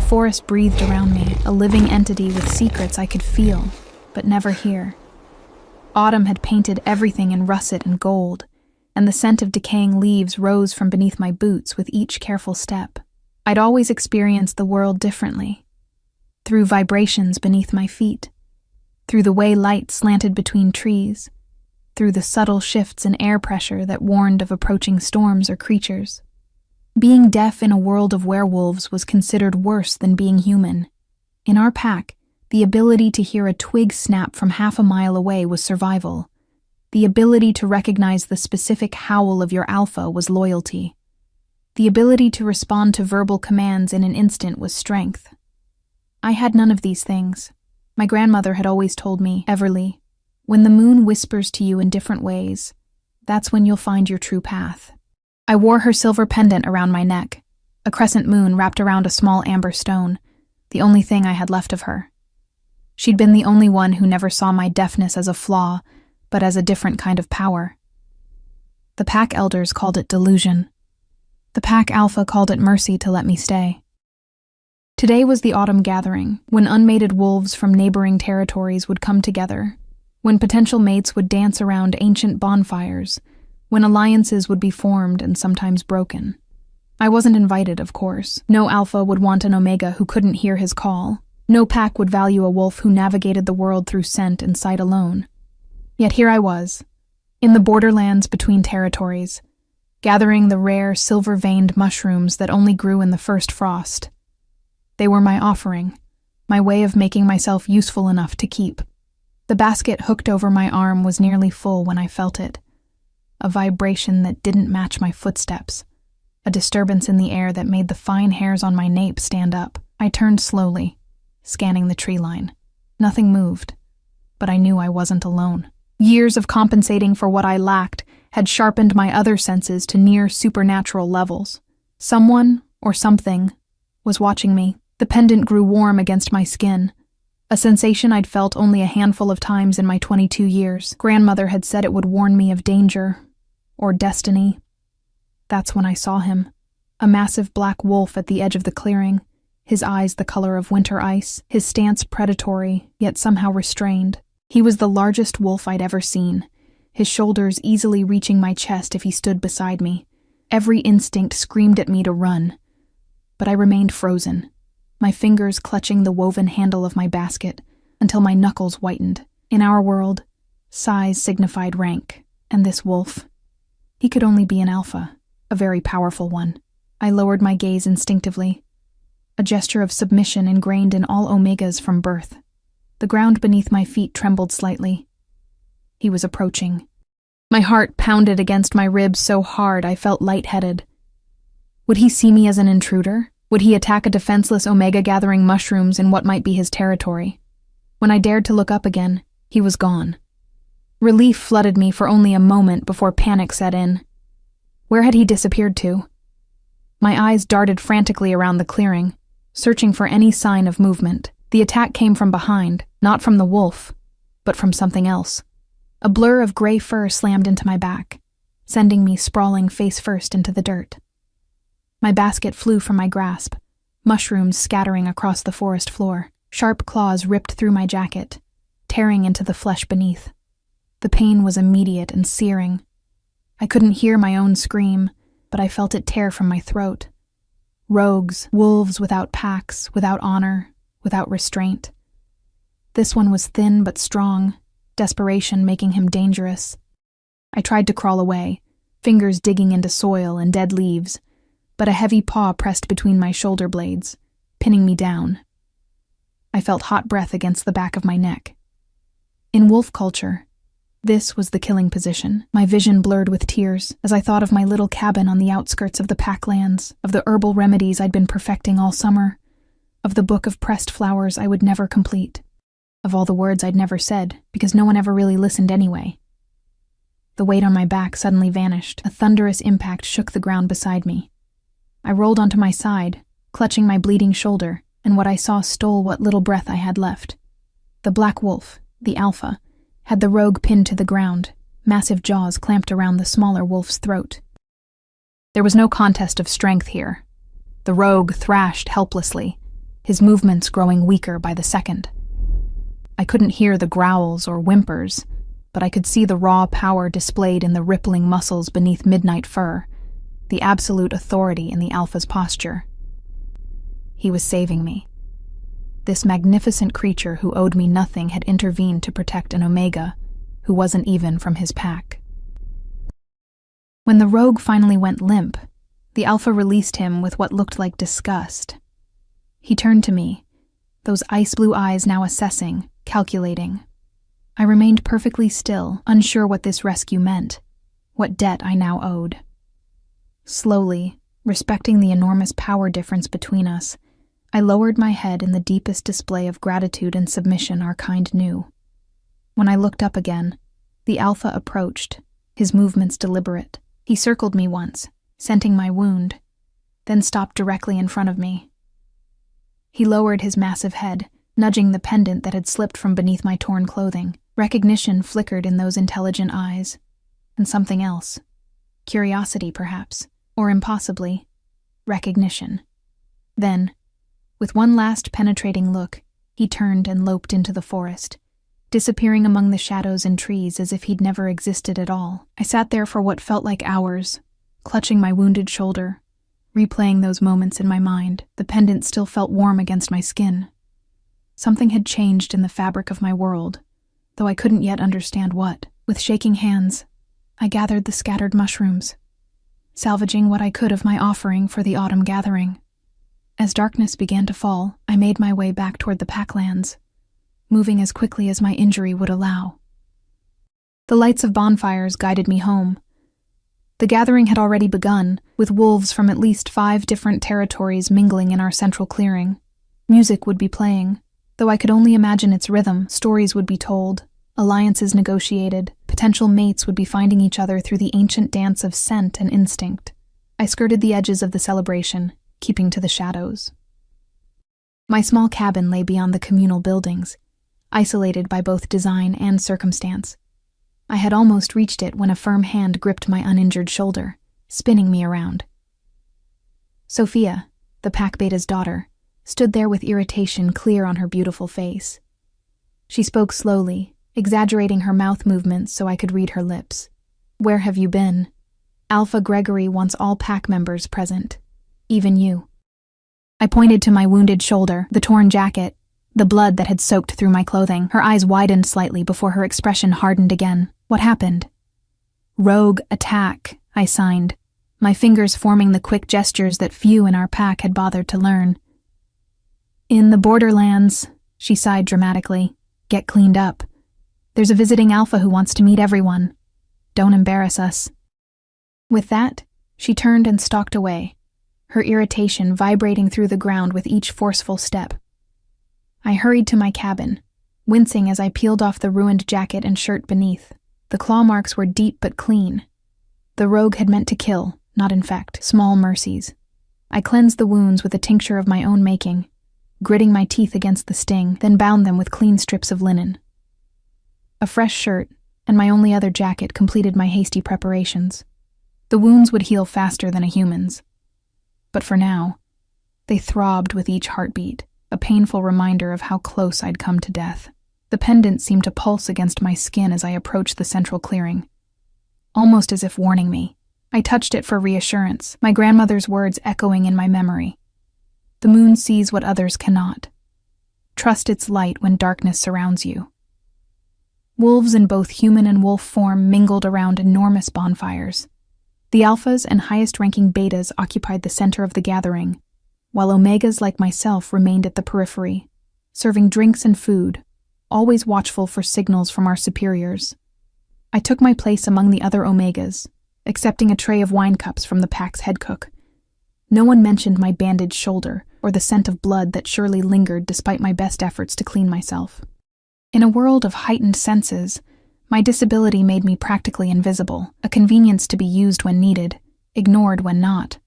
forest breathed around me, a living entity with secrets I could feel, but never hear. Autumn had painted everything in russet and gold, and the scent of decaying leaves rose from beneath my boots with each careful step. I'd always experienced the world differently, through vibrations beneath my feet, through the way light slanted between trees, through the subtle shifts in air pressure that warned of approaching storms or creatures. Being deaf in a world of werewolves was considered worse than being human. In our pack, the ability to hear a twig snap from half a mile away was survival. The ability to recognize the specific howl of your alpha was loyalty. The ability to respond to verbal commands in an instant was strength. I had none of these things. My grandmother had always told me, Everly, when the moon whispers to you in different ways, that's when you'll find your true path. I wore her silver pendant around my neck, a crescent moon wrapped around a small amber stone, the only thing I had left of her. She'd been the only one who never saw my deafness as a flaw, but as a different kind of power. The pack elders called it delusion. The pack alpha called it mercy to let me stay. Today was the autumn gathering, when unmated wolves from neighboring territories would come together, when potential mates would dance around ancient bonfires, when alliances would be formed and sometimes broken. I wasn't invited, of course. No alpha would want an omega who couldn't hear his call. No pack would value a wolf who navigated the world through scent and sight alone. Yet here I was, in the borderlands between territories, gathering the rare silver-veined mushrooms that only grew in the first frost. They were my offering, my way of making myself useful enough to keep. The basket hooked over my arm was nearly full when I felt it. A vibration that didn't match my footsteps, a disturbance in the air that made the fine hairs on my nape stand up. I turned slowly, scanning the tree line. Nothing moved, but I knew I wasn't alone. Years of compensating for what I lacked had sharpened my other senses to near supernatural levels. Someone, or something, was watching me. The pendant grew warm against my skin, a sensation I'd felt only a handful of times in my 22 years. Grandmother had said it would warn me of danger, or destiny. That's when I saw him, a massive black wolf at the edge of the clearing, his eyes the color of winter ice, his stance predatory, yet somehow restrained. He was the largest wolf I'd ever seen, his shoulders easily reaching my chest if he stood beside me. Every instinct screamed at me to run, but I remained frozen, my fingers clutching the woven handle of my basket until my knuckles whitened. In our world, size signified rank, and this wolf, he could only be an alpha, a very powerful one. I lowered my gaze instinctively, a gesture of submission ingrained in all omegas from birth. The ground beneath my feet trembled slightly. He was approaching. My heart pounded against my ribs so hard I felt lightheaded. Would he see me as an intruder? Would he attack a defenseless omega gathering mushrooms in what might be his territory? When I dared to look up again, he was gone. Relief flooded me for only a moment before panic set in. Where had he disappeared to? My eyes darted frantically around the clearing, searching for any sign of movement. The attack came from behind, not from the wolf, but from something else. A blur of gray fur slammed into my back, sending me sprawling face first into the dirt. My basket flew from my grasp, mushrooms scattering across the forest floor. Sharp claws ripped through my jacket, tearing into the flesh beneath. The pain was immediate and searing. I couldn't hear my own scream, but I felt it tear from my throat. Rogues, wolves without packs, without honor, without restraint. This one was thin but strong, desperation making him dangerous. I tried to crawl away, fingers digging into soil and dead leaves, but a heavy paw pressed between my shoulder blades, pinning me down. I felt hot breath against the back of my neck. In wolf culture, this was the killing position. My vision blurred with tears as I thought of my little cabin on the outskirts of the packlands, of the herbal remedies I'd been perfecting all summer, of the book of pressed flowers I would never complete, of all the words I'd never said because no one ever really listened anyway. The weight on my back suddenly vanished. A thunderous impact shook the ground beside me. I rolled onto my side, clutching my bleeding shoulder, and what I saw stole what little breath I had left. The black wolf, the alpha, had the rogue pinned to the ground, massive jaws clamped around the smaller wolf's throat. There was no contest of strength here. The rogue thrashed helplessly, his movements growing weaker by the second. I couldn't hear the growls or whimpers, but I could see the raw power displayed in the rippling muscles beneath midnight fur, the absolute authority in the alpha's posture. He was saving me. This magnificent creature who owed me nothing had intervened to protect an omega who wasn't even from his pack. When the rogue finally went limp, the alpha released him with what looked like disgust. He turned to me, those ice-blue eyes now assessing, calculating. I remained perfectly still, unsure what this rescue meant, what debt I now owed. Slowly, respecting the enormous power difference between us, I lowered my head in the deepest display of gratitude and submission our kind knew. When I looked up again, the alpha approached, his movements deliberate. He circled me once, scenting my wound, then stopped directly in front of me. He lowered his massive head, nudging the pendant that had slipped from beneath my torn clothing. Recognition flickered in those intelligent eyes, and something else. Curiosity, perhaps, or impossibly, recognition. Then, with one last penetrating look, he turned and loped into the forest, disappearing among the shadows and trees as if he'd never existed at all. I sat there for what felt like hours, clutching my wounded shoulder, replaying those moments in my mind. The pendant still felt warm against my skin. Something had changed in the fabric of my world, though I couldn't yet understand what. With shaking hands, I gathered the scattered mushrooms, salvaging what I could of my offering for the autumn gathering. As darkness began to fall, I made my way back toward the packlands, moving as quickly as my injury would allow. The lights of bonfires guided me home. The gathering had already begun, with wolves from at least 5 different territories mingling in our central clearing. Music would be playing. Though I could only imagine its rhythm, stories would be told, alliances negotiated, potential mates would be finding each other through the ancient dance of scent and instinct. I skirted the edges of the celebration, keeping to the shadows. My small cabin lay beyond the communal buildings, isolated by both design and circumstance. I had almost reached it when a firm hand gripped my uninjured shoulder, spinning me around. Sophia, the pack beta's daughter, stood there with irritation clear on her beautiful face. She spoke slowly, exaggerating her mouth movements so I could read her lips. "Where have you been? Alpha Gregory wants all pack members present. Even you." I pointed to my wounded shoulder, the torn jacket, the blood that had soaked through my clothing. Her eyes widened slightly before her expression hardened again. "What happened?" "Rogue attack," I signed, my fingers forming the quick gestures that few in our pack had bothered to learn. "In the borderlands," she sighed dramatically. "Get cleaned up. There's a visiting alpha who wants to meet everyone. Don't embarrass us." With that, she turned and stalked away, her irritation vibrating through the ground with each forceful step. I hurried to my cabin, wincing as I peeled off the ruined jacket and shirt beneath. The claw marks were deep but clean. The rogue had meant to kill, not infect. Small mercies. I cleansed the wounds with a tincture of my own making, gritting my teeth against the sting, then bound them with clean strips of linen. A fresh shirt, and my only other jacket completed my hasty preparations. The wounds would heal faster than a human's. But for now, they throbbed with each heartbeat, a painful reminder of how close I'd come to death. The pendant seemed to pulse against my skin as I approached the central clearing, almost as if warning me. I touched it for reassurance, my grandmother's words echoing in my memory. The moon sees what others cannot. Trust its light when darkness surrounds you. Wolves in both human and wolf form mingled around enormous bonfires. The alphas and highest-ranking betas occupied the center of the gathering, while omegas like myself remained at the periphery, serving drinks and food, always watchful for signals from our superiors. I took my place among the other omegas, accepting a tray of wine cups from the pack's head cook. No one mentioned my bandaged shoulder or the scent of blood that surely lingered despite my best efforts to clean myself. In a world of heightened senses, my disability made me practically invisible, a convenience to be used when needed, ignored when not.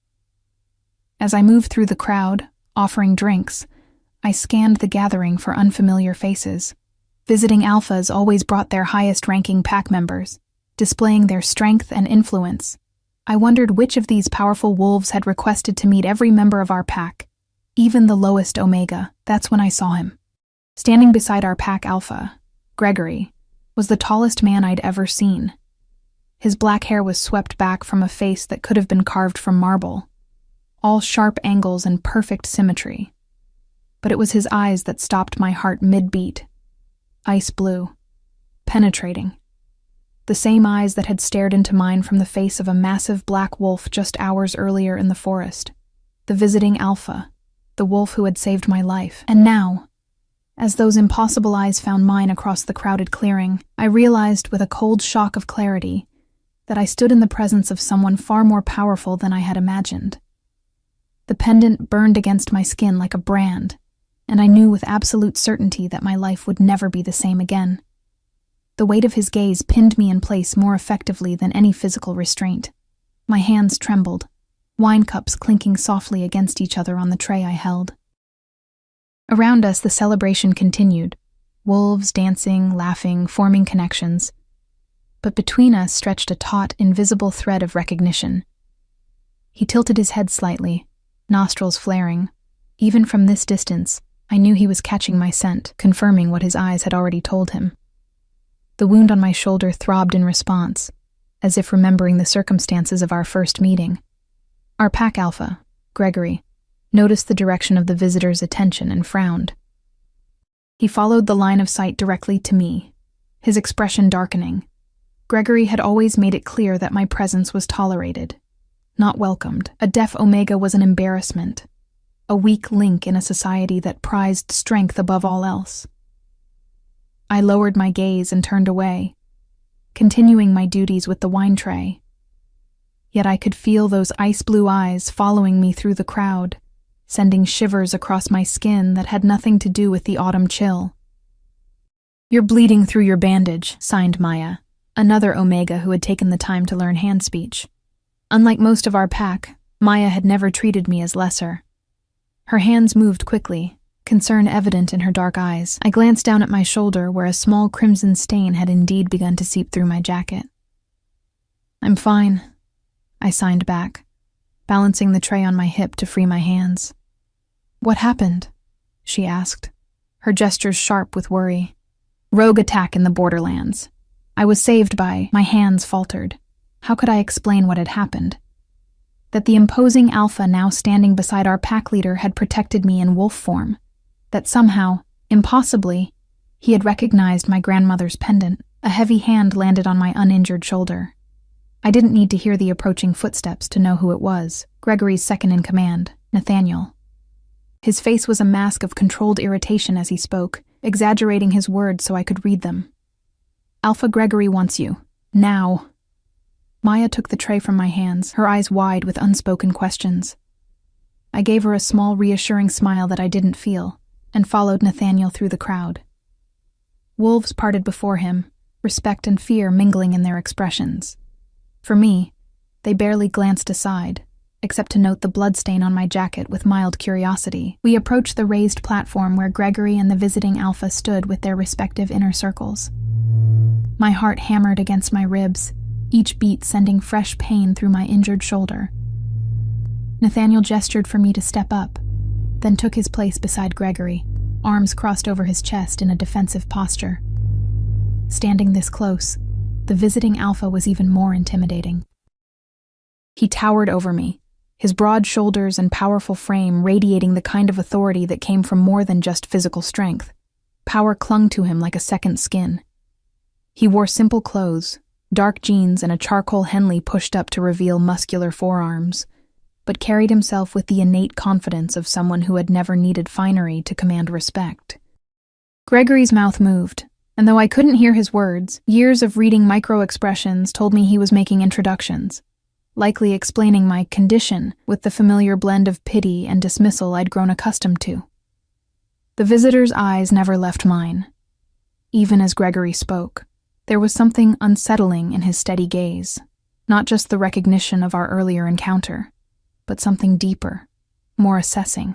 As I moved through the crowd, offering drinks, I scanned the gathering for unfamiliar faces. Visiting alphas always brought their highest-ranking pack members, displaying their strength and influence. I wondered which of these powerful wolves had requested to meet every member of our pack, even the lowest omega. That's when I saw him. Standing beside our pack alpha, Gregory, was the tallest man I'd ever seen. His black hair was swept back from a face that could have been carved from marble, all sharp angles and perfect symmetry. But it was his eyes that stopped my heart mid-beat. Ice blue. Penetrating. The same eyes that had stared into mine from the face of a massive black wolf just hours earlier in the forest. The visiting alpha, the wolf who had saved my life. And now, as those impossible eyes found mine across the crowded clearing, I realized with a cold shock of clarity that I stood in the presence of someone far more powerful than I had imagined. The pendant burned against my skin like a brand, and I knew with absolute certainty that my life would never be the same again. The weight of his gaze pinned me in place more effectively than any physical restraint. My hands trembled, wine cups clinking softly against each other on the tray I held. Around us, the celebration continued, wolves dancing, laughing, forming connections. But between us stretched a taut, invisible thread of recognition. He tilted his head slightly, nostrils flaring. Even from this distance, I knew he was catching my scent, confirming what his eyes had already told him. The wound on my shoulder throbbed in response, as if remembering the circumstances of our first meeting. Our pack alpha, Gregory, noticed the direction of the visitor's attention and frowned. He followed the line of sight directly to me, his expression darkening. Gregory had always made it clear that my presence was tolerated, not welcomed. A deaf omega was an embarrassment, a weak link in a society that prized strength above all else. I lowered my gaze and turned away, continuing my duties with the wine tray. Yet I could feel those ice-blue eyes following me through the crowd, sending shivers across my skin that had nothing to do with the autumn chill. "You're bleeding through your bandage," signed Maya, another omega who had taken the time to learn hand speech. Unlike most of our pack, Maya had never treated me as lesser. Her hands moved quickly, concern evident in her dark eyes. I glanced down at my shoulder where a small crimson stain had indeed begun to seep through my jacket. "I'm fine," I signed back, balancing the tray on my hip to free my hands. "What happened?" she asked, her gestures sharp with worry. "Rogue attack in the borderlands. I was saved by..." My hands faltered. How could I explain what had happened? That the imposing alpha now standing beside our pack leader had protected me in wolf form. That somehow, impossibly, he had recognized my grandmother's pendant. A heavy hand landed on my uninjured shoulder. I didn't need to hear the approaching footsteps to know who it was. Gregory's second-in-command, Nathaniel. His face was a mask of controlled irritation as he spoke, exaggerating his words so I could read them. "Alpha Gregory wants you. Now." Maya took the tray from my hands, her eyes wide with unspoken questions. I gave her a small, reassuring smile that I didn't feel, and followed Nathaniel through the crowd. Wolves parted before him, respect and fear mingling in their expressions. For me, they barely glanced aside, except to note the bloodstain on my jacket with mild curiosity. We approached the raised platform where Gregory and the visiting alpha stood with their respective inner circles. My heart hammered against my ribs, each beat sending fresh pain through my injured shoulder. Nathaniel gestured for me to step up, then took his place beside Gregory, arms crossed over his chest in a defensive posture. Standing this close, the visiting alpha was even more intimidating. He towered over me, his broad shoulders and powerful frame radiating the kind of authority that came from more than just physical strength. Power clung to him like a second skin. He wore simple clothes, dark jeans and a charcoal Henley pushed up to reveal muscular forearms, but carried himself with the innate confidence of someone who had never needed finery to command respect. Gregory's mouth moved, and though I couldn't hear his words, years of reading micro-expressions told me he was making introductions, likely explaining my condition with the familiar blend of pity and dismissal I'd grown accustomed to. The visitor's eyes never left mine. Even as Gregory spoke, there was something unsettling in his steady gaze, not just the recognition of our earlier encounter, but something deeper, more assessing.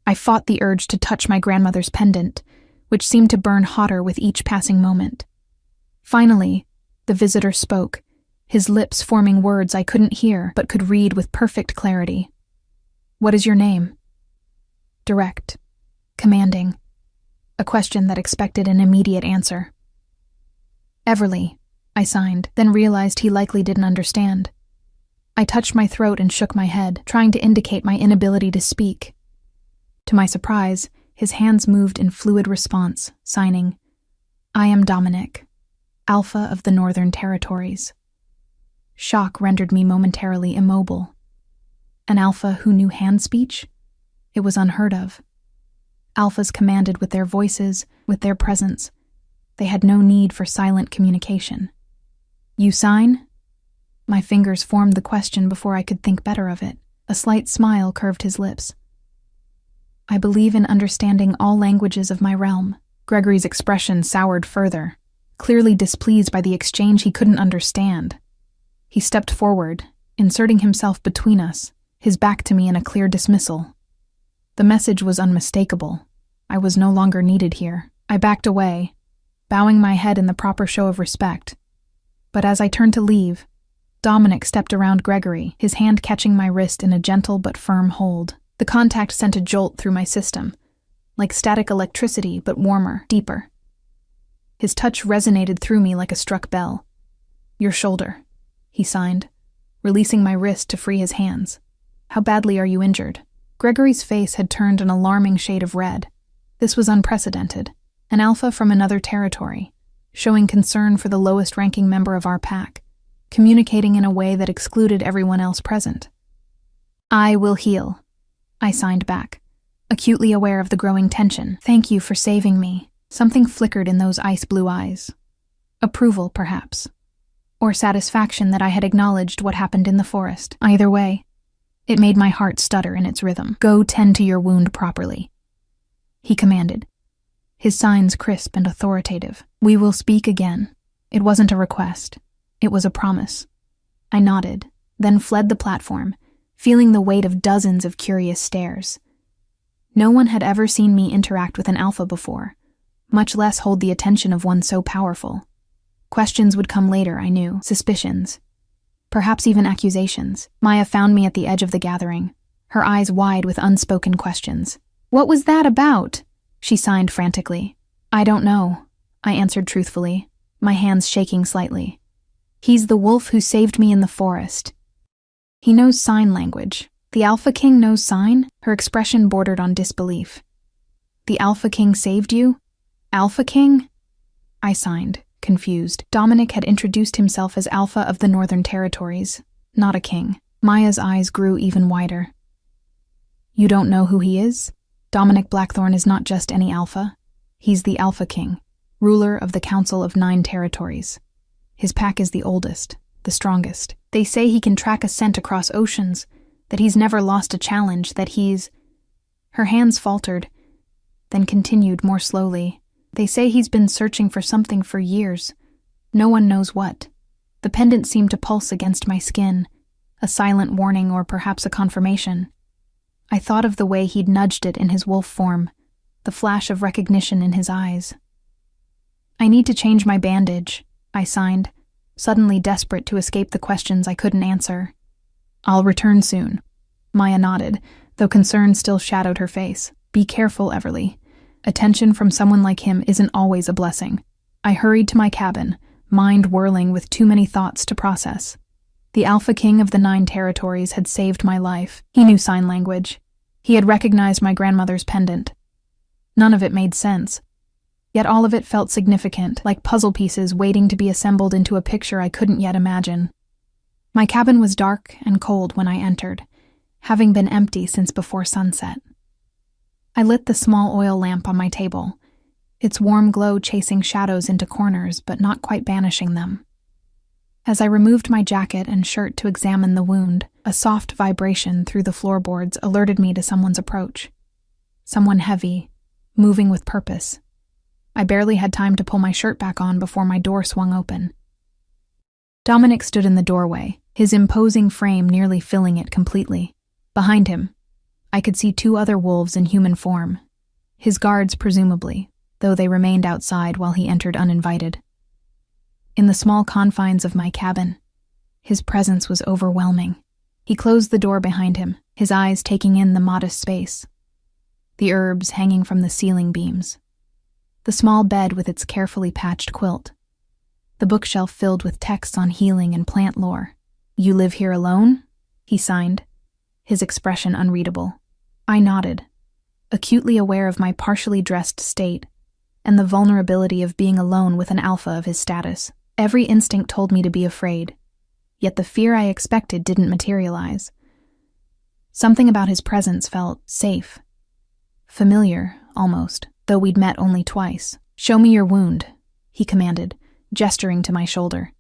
I fought the urge to touch my grandmother's pendant, which seemed to burn hotter with each passing moment. Finally, the visitor spoke, his lips forming words I couldn't hear but could read with perfect clarity. "What is your name?" direct, commanding, a question that expected an immediate answer. "Everly," I signed, then realized he likely didn't understand. I touched my throat and shook my head, trying to indicate my inability to speak. To my surprise, his hands moved in fluid response, signing, "I am Dominic, Alpha of the Northern Territories." Shock rendered me momentarily immobile. An alpha who knew hand speech? It was unheard of. Alphas commanded with their voices, with their presence. They had no need for silent communication. "You sign?" My fingers formed the question before I could think better of it. A slight smile curved his lips. "I believe in understanding all languages of my realm." Gregory's expression soured further, clearly displeased by the exchange he couldn't understand. He stepped forward, inserting himself between us, his back to me in a clear dismissal. The message was unmistakable. I was no longer needed here. I backed away, bowing my head in the proper show of respect. But as I turned to leave, Dominic stepped around Gregory, his hand catching my wrist in a gentle but firm hold. The contact sent a jolt through my system, like static electricity but warmer, deeper. His touch resonated through me like a struck bell. "Your shoulder," he signed, releasing my wrist to free his hands. "How badly are you injured?" Gregory's face had turned an alarming shade of red. This was unprecedented. An alpha from another territory, showing concern for the lowest-ranking member of our pack, communicating in a way that excluded everyone else present. "I will heal," I signed back, acutely aware of the growing tension. "Thank you for saving me." Something flickered in those ice-blue eyes. Approval, perhaps. Or satisfaction that I had acknowledged what happened in the forest. Either way, it made my heart stutter in its rhythm. "Go tend to your wound properly," he commanded, his signs crisp and authoritative. "We will speak again." It wasn't a request. It was a promise. I nodded, then fled the platform, feeling the weight of dozens of curious stares. No one had ever seen me interact with an alpha before, much less hold the attention of one so powerful. Questions would come later, I knew, suspicions, perhaps even accusations. Maya found me at the edge of the gathering, her eyes wide with unspoken questions. "What was that about?" she signed frantically. "I don't know," I answered truthfully, my hands shaking slightly. "He's the wolf who saved me in the forest. He knows sign language." "The Alpha King knows sign?" Her expression bordered on disbelief. "The Alpha King saved you? Alpha King?" I signed, confused. Dominic had introduced himself as Alpha of the Northern Territories, not a king. Maya's eyes grew even wider. "You don't know who he is? Dominic Blackthorn is not just any Alpha. He's the Alpha King, ruler of the Council of 9 Territories. His pack is the oldest, the strongest. They say he can track a scent across oceans, that he's never lost a challenge, that he's—" Her hands faltered, then continued more slowly. "They say he's been searching for something for years. No one knows what." The pendant seemed to pulse against my skin, a silent warning or perhaps a confirmation. I thought of the way he'd nudged it in his wolf form, the flash of recognition in his eyes. "I need to change my bandage," I signed, suddenly desperate to escape the questions I couldn't answer. "I'll return soon." Maya nodded, though concern still shadowed her face. "Be careful, Everly. Attention from someone like him isn't always a blessing." I hurried to my cabin, mind whirling with too many thoughts to process. The Alpha King of the 9 Territories had saved my life. He knew sign language. He had recognized my grandmother's pendant. None of it made sense. Yet all of it felt significant, like puzzle pieces waiting to be assembled into a picture I couldn't yet imagine. My cabin was dark and cold when I entered, having been empty since before sunset. I lit the small oil lamp on my table, its warm glow chasing shadows into corners but not quite banishing them. As I removed my jacket and shirt to examine the wound, a soft vibration through the floorboards alerted me to someone's approach. Someone heavy, moving with purpose. I barely had time to pull my shirt back on before my door swung open. Dominic stood in the doorway, his imposing frame nearly filling it completely. Behind him, I could see 2 other wolves in human form, his guards presumably, though they remained outside while he entered uninvited. In the small confines of my cabin, his presence was overwhelming. He closed the door behind him, his eyes taking in the modest space. the herbs hanging from the ceiling beams, the small bed with its carefully patched quilt, the bookshelf filled with texts on healing and plant lore. "You live here alone?" he signed, his expression unreadable. I nodded, acutely aware of my partially dressed state and the vulnerability of being alone with an alpha of his status. Every instinct told me to be afraid, yet the fear I expected didn't materialize. Something about his presence felt safe, familiar, almost, though we'd met only twice. "Show me your wound," he commanded, gesturing to my shoulder.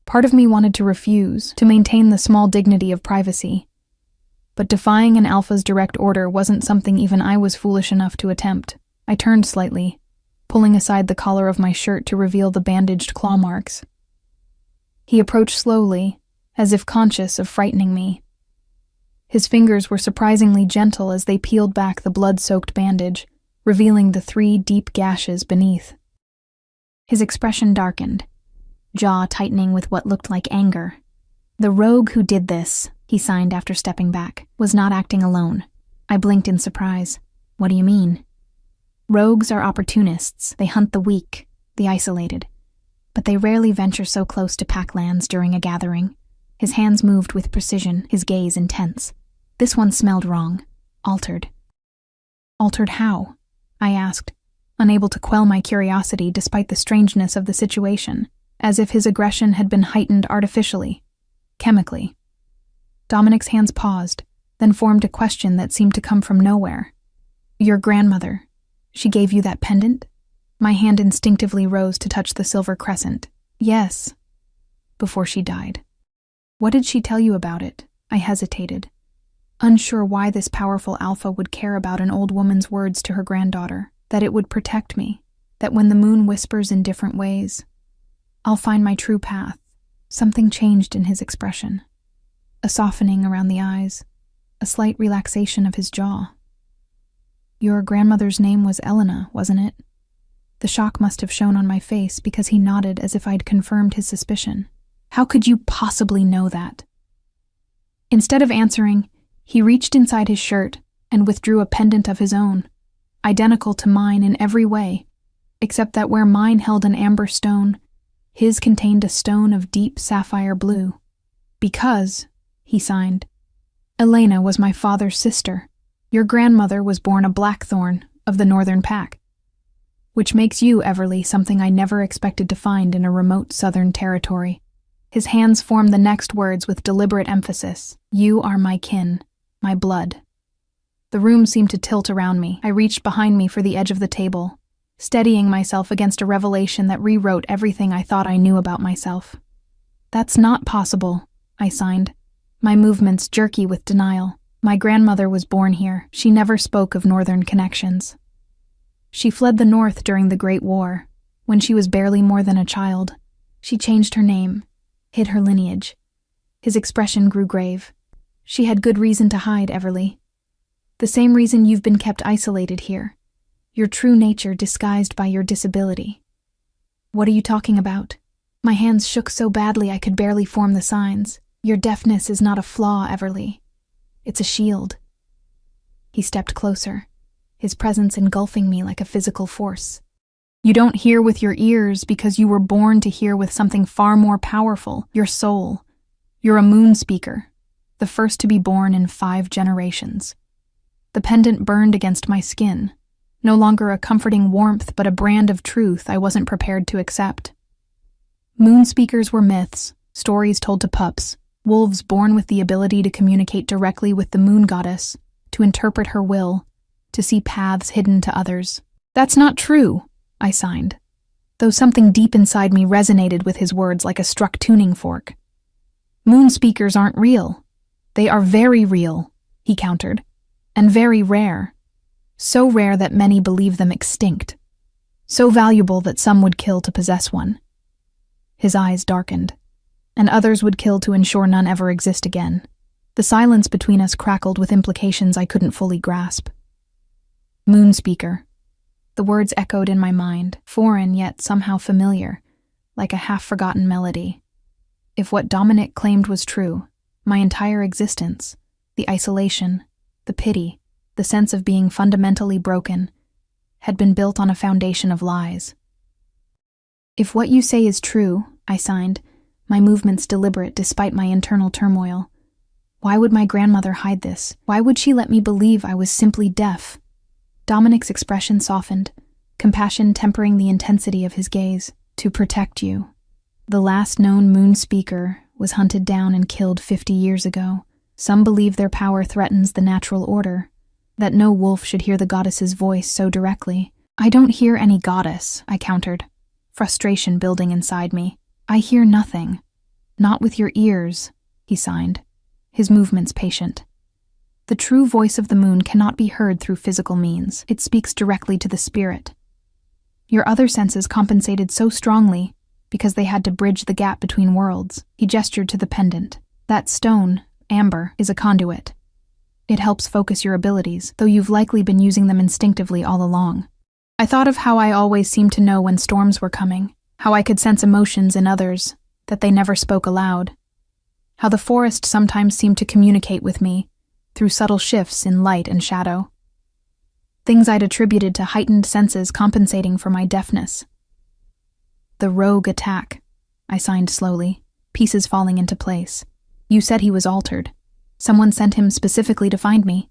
Part of me wanted to refuse, to maintain the small dignity of privacy, but defying an alpha's direct order wasn't something even I was foolish enough to attempt. I turned slightly, pulling aside the collar of my shirt to reveal the bandaged claw marks. He approached slowly, as if conscious of frightening me. His fingers were surprisingly gentle as they peeled back the blood-soaked bandage, revealing the 3 deep gashes beneath. His expression darkened, jaw tightening with what looked like anger. "The rogue who did this," he signed after stepping back, "was not acting alone." I blinked in surprise. "What do you mean?" "Rogues are opportunists. They hunt the weak, the isolated. But they rarely venture so close to packlands during a gathering." His hands moved with precision, his gaze intense. This one smelled wrong. Altered. "Altered how?" I asked, unable to quell my curiosity despite the strangeness of the situation, as if his aggression had been heightened artificially, chemically. Dominic's hands paused, then formed a question that seemed to come from nowhere. "Your grandmother, she gave you that pendant?" My hand instinctively rose to touch the silver crescent. "Yes, before she died." "What did she tell you about it?" I hesitated, unsure why this powerful alpha would care about an old woman's words to her granddaughter, that it would protect me, that when the moon whispers in different ways, I'll find my true path. Something changed in his expression. A softening around the eyes, a slight relaxation of his jaw. "Your grandmother's name was Elena, wasn't it?" The shock must have shown on my face because he nodded as if I'd confirmed his suspicion. "How could you possibly know that?" Instead of answering, he reached inside his shirt and withdrew a pendant of his own, identical to mine in every way, except that where mine held an amber stone, his contained a stone of deep sapphire blue. "Because," he signed, "Elena was my father's sister. Your grandmother was born a blackthorn of the northern pack. Which makes you, Everly, something I never expected to find in a remote southern territory." His hands formed the next words with deliberate emphasis. "You are my kin, my blood." The room seemed to tilt around me. I reached behind me for the edge of the table, steadying myself against a revelation that rewrote everything I thought I knew about myself. "That's not possible," I signed, my movements jerky with denial. "My grandmother was born here. She never spoke of northern connections. She fled the north during the Great War, when she was barely more than a child. She changed her name, hid her lineage." His expression grew grave. "She had good reason to hide, Everly. The same reason you've been kept isolated here. Your true nature disguised by your disability." "What are you talking about?" My hands shook so badly I could barely form the signs. "Your deafness is not a flaw, Everly. It's a shield." He stepped closer, his presence engulfing me like a physical force. "You don't hear with your ears because you were born to hear with something far more powerful, your soul. You're a moon speaker, the first to be born in 5 generations." The pendant burned against my skin, no longer a comforting warmth but a brand of truth I wasn't prepared to accept. Moon speakers were myths, stories told to pups, wolves born with the ability to communicate directly with the moon goddess, to interpret her will, to see paths hidden to others. "That's not true," I signed, though something deep inside me resonated with his words like a struck tuning fork. "Moon speakers aren't real. They are very real," he countered, "and very rare. So rare that many believe them extinct. So valuable that some would kill to possess one." His eyes darkened, and others would kill to ensure none ever exist again. The silence between us crackled with implications I couldn't fully grasp. Moon speaker. The words echoed in my mind, foreign yet somehow familiar, like a half-forgotten melody. If what Dominic claimed was true, my entire existence, the isolation, the pity, the sense of being fundamentally broken, had been built on a foundation of lies. "If what you say is true," I signed, my movements deliberate despite my internal turmoil, "why would my grandmother hide this? Why would she let me believe I was simply deaf?" Dominic's expression softened, compassion tempering the intensity of his gaze. "To protect you. The last known moon speaker was hunted down and killed 50 years ago. Some believe their power threatens the natural order, that no wolf should hear the goddess's voice so directly." "I don't hear any goddess," I countered, frustration building inside me. "I hear nothing." "Not with your ears," he signed, his movements patient. "The true voice of the moon cannot be heard through physical means. It speaks directly to the spirit. Your other senses compensated so strongly because they had to bridge the gap between worlds." He gestured to the pendant. "That stone, amber, is a conduit. It helps focus your abilities, though you've likely been using them instinctively all along." I thought of how I always seemed to know when storms were coming, how I could sense emotions in others that they never spoke aloud, how the forest sometimes seemed to communicate with me through subtle shifts in light and shadow. Things I'd attributed to heightened senses compensating for my deafness. "The rogue attack," I signed slowly, pieces falling into place. "You said he was altered. Someone sent him specifically to find me."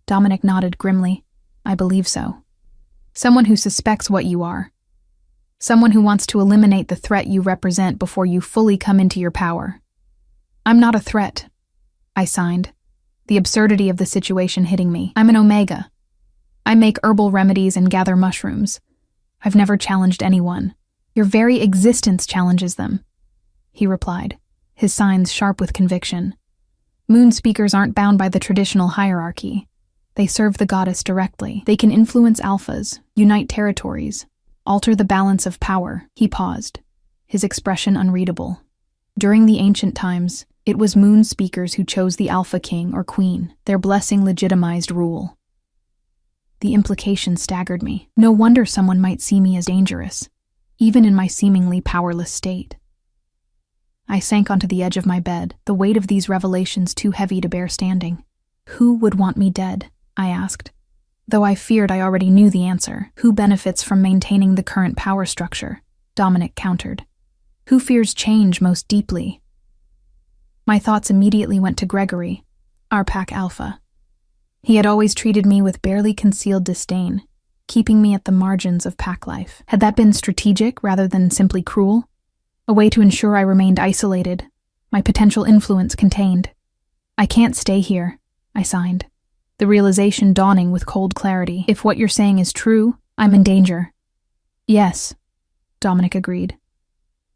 Dominic nodded grimly. "I believe so. Someone who suspects what you are. Someone who wants to eliminate the threat you represent before you fully come into your power." "I'm not a threat," I signed, the absurdity of the situation hitting me. "I'm an Omega. I make herbal remedies and gather mushrooms. I've never challenged anyone. Your very existence challenges them," he replied, his signs sharp with conviction. "Moon speakers aren't bound by the traditional hierarchy. They serve the goddess directly. They can influence alphas, unite territories, alter the balance of power." He paused, his expression unreadable. "During the ancient times, it was moon speakers who chose the alpha king or queen. Their blessing legitimized rule." The implication staggered me. No wonder someone might see me as dangerous, even in my seemingly powerless state. I sank onto the edge of my bed, the weight of these revelations too heavy to bear standing. "Who would want me dead?" I asked, though I feared I already knew the answer. "Who benefits from maintaining the current power structure?" Dominic countered. "Who fears change most deeply?" My thoughts immediately went to Gregory, our pack alpha. He had always treated me with barely concealed disdain, keeping me at the margins of pack life. Had that been strategic rather than simply cruel? A way to ensure I remained isolated, my potential influence contained. "I can't stay here," I signed, the realization dawning with cold clarity. "If what you're saying is true, I'm in danger." "Yes," Dominic agreed.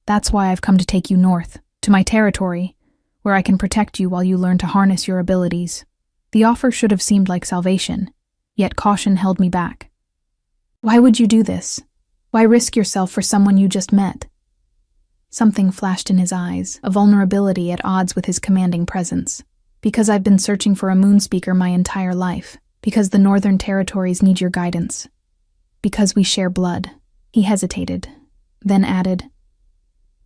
"That's why I've come to take you north, to my territory, where I can protect you while you learn to harness your abilities." The offer should have seemed like salvation, yet caution held me back. "Why would you do this? Why risk yourself for someone you just met?" Something flashed in his eyes, a vulnerability at odds with his commanding presence. "Because I've been searching for a moon speaker my entire life. Because the northern territories need your guidance. Because we share blood." He hesitated, then added,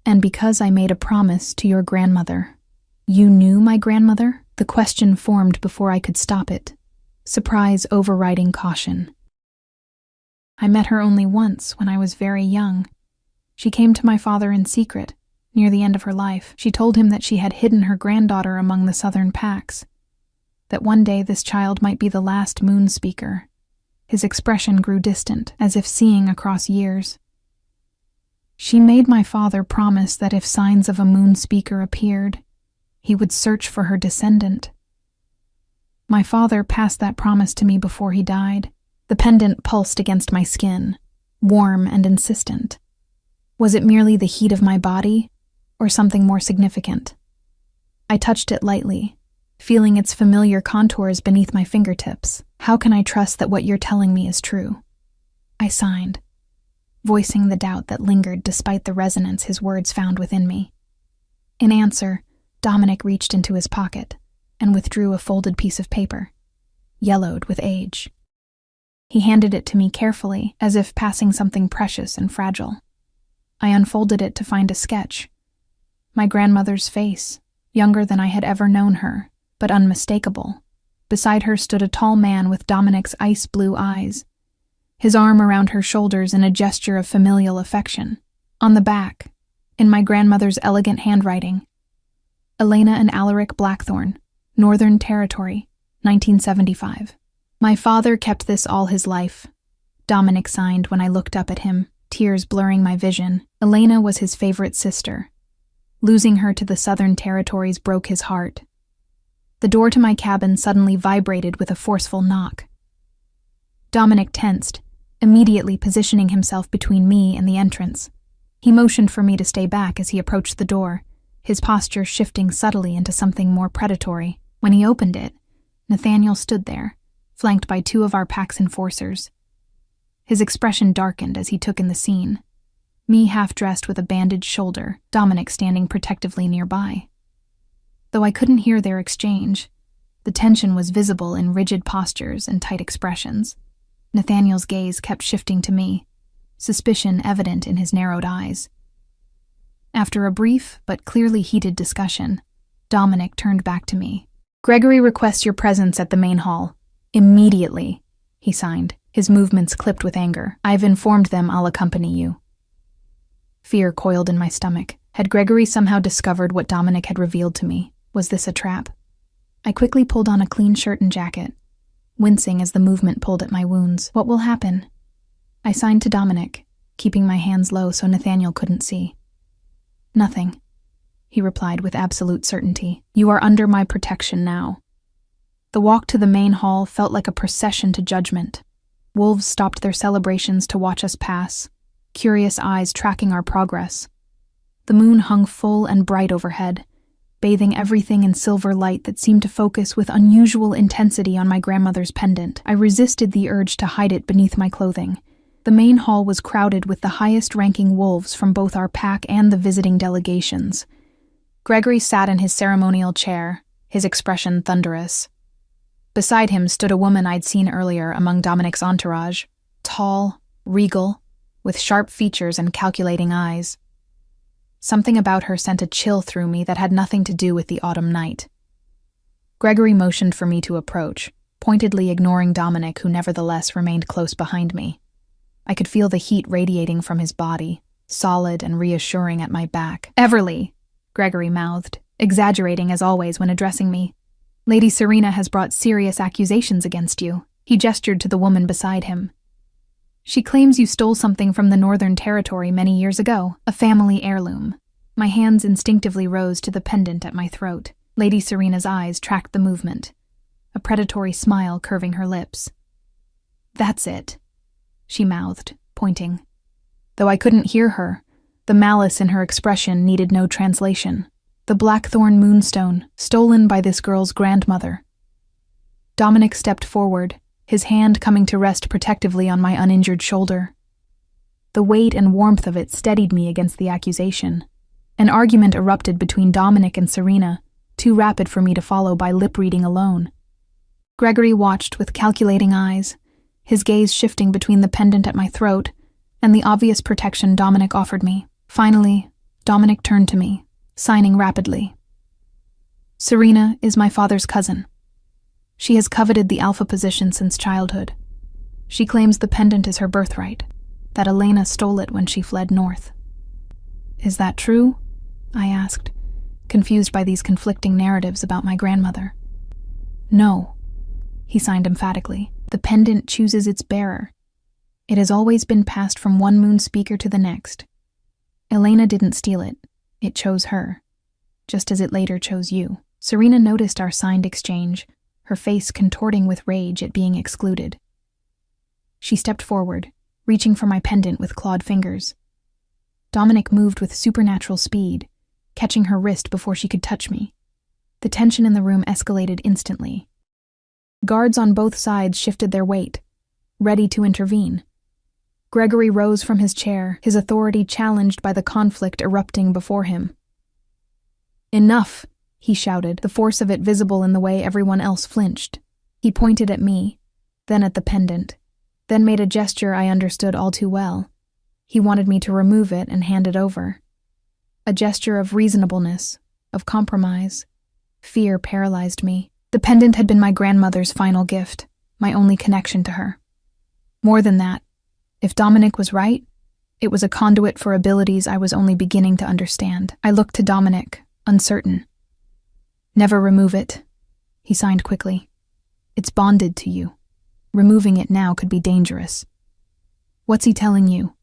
"And because I made a promise to your grandmother." "You knew my grandmother?" The question formed before I could stop it, surprise overriding caution. "I met her only once when I was very young. She came to my father in secret, near the end of her life. She told him that she had hidden her granddaughter among the southern packs, that one day this child might be the last moon speaker." His expression grew distant, as if seeing across years. "She made my father promise that if signs of a moon speaker appeared, he would search for her descendant. My father passed that promise to me before he died." The pendant pulsed against my skin, warm and insistent. Was it merely the heat of my body, or something more significant? I touched it lightly, feeling its familiar contours beneath my fingertips. "How can I trust that what you're telling me is true?" I signed, voicing the doubt that lingered despite the resonance his words found within me. In answer, Dominic reached into his pocket and withdrew a folded piece of paper, yellowed with age. He handed it to me carefully, as if passing something precious and fragile. I unfolded it to find a sketch. My grandmother's face, younger than I had ever known her, but unmistakable. Beside her stood a tall man with Dominic's ice-blue eyes, his arm around her shoulders in a gesture of familial affection. On the back, in my grandmother's elegant handwriting, Elena and Alaric Blackthorne, Northern Territory, 1975. My father kept this all his life, Dominic signed when I looked up at him, tears blurring my vision. Elena was his favorite sister. Losing her to the Southern Territories broke his heart. The door to my cabin suddenly vibrated with a forceful knock. Dominic tensed, immediately positioning himself between me and the entrance. He motioned for me to stay back as he approached the door, his posture shifting subtly into something more predatory. When he opened it, Nathaniel stood there, flanked by 2 of our pack's enforcers. His expression darkened as he took in the scene, me half-dressed with a bandaged shoulder, Dominic standing protectively nearby. Though I couldn't hear their exchange, the tension was visible in rigid postures and tight expressions. Nathaniel's gaze kept shifting to me, suspicion evident in his narrowed eyes. After a brief but clearly heated discussion, Dominic turned back to me. "Gregory requests your presence at the main hall. Immediately," he signed, his movements clipped with anger. "I've informed them I'll accompany you." Fear coiled in my stomach. Had Gregory somehow discovered what Dominic had revealed to me? Was this a trap? I quickly pulled on a clean shirt and jacket, wincing as the movement pulled at my wounds. "What will happen?" I signed to Dominic, keeping my hands low so Nathaniel couldn't see. "Nothing," he replied with absolute certainty. "You are under my protection now." The walk to the main hall felt like a procession to judgment. Wolves stopped their celebrations to watch us pass, curious eyes tracking our progress. The moon hung full and bright overhead, bathing everything in silver light that seemed to focus with unusual intensity on my grandmother's pendant. I resisted the urge to hide it beneath my clothing. The main hall was crowded with the highest-ranking wolves from both our pack and the visiting delegations. Gregory sat in his ceremonial chair, his expression thunderous. Beside him stood a woman I'd seen earlier among Dominic's entourage, tall, regal, with sharp features and calculating eyes. Something about her sent a chill through me that had nothing to do with the autumn night. Gregory motioned for me to approach, pointedly ignoring Dominic, who nevertheless remained close behind me. I could feel the heat radiating from his body, solid and reassuring at my back. "Everly," Gregory mouthed, exaggerating as always when addressing me. "Lady Serena has brought serious accusations against you." He gestured to the woman beside him. "She claims you stole something from the Northern Territory many years ago, a family heirloom." My hands instinctively rose to the pendant at my throat. Lady Serena's eyes tracked the movement, a predatory smile curving her lips. "That's it," she mouthed, pointing. Though I couldn't hear her, the malice in her expression needed no translation. The Blackthorn moonstone, stolen by this girl's grandmother. Dominic stepped forward, his hand coming to rest protectively on my uninjured shoulder. The weight and warmth of it steadied me against the accusation. An argument erupted between Dominic and Serena, too rapid for me to follow by lip-reading alone. Gregory watched with calculating eyes, his gaze shifting between the pendant at my throat and the obvious protection Dominic offered me. Finally, Dominic turned to me, signing rapidly. "Serena is my father's cousin. She has coveted the alpha position since childhood. She claims the pendant is her birthright, that Elena stole it when she fled north." "Is that true?" I asked, confused by these conflicting narratives about my grandmother. "No," he signed emphatically. "The pendant chooses its bearer. It has always been passed from one moon speaker to the next. Elena didn't steal it. It chose her, just as it later chose you." Serena noticed our signed exchange, her face contorting with rage at being excluded. She stepped forward, reaching for my pendant with clawed fingers. Dominic moved with supernatural speed, catching her wrist before she could touch me. The tension in the room escalated instantly. Guards on both sides shifted their weight, ready to intervene. Gregory rose from his chair, his authority challenged by the conflict erupting before him. "Enough," he shouted, the force of it visible in the way everyone else flinched. He pointed at me, then at the pendant, then made a gesture I understood all too well. He wanted me to remove it and hand it over. A gesture of reasonableness, of compromise. Fear paralyzed me. The pendant had been my grandmother's final gift, my only connection to her. More than that, if Dominic was right, it was a conduit for abilities I was only beginning to understand. I looked to Dominic, uncertain. "Never remove it," he signed quickly. "It's bonded to you. Removing it now could be dangerous." "What's he telling you?"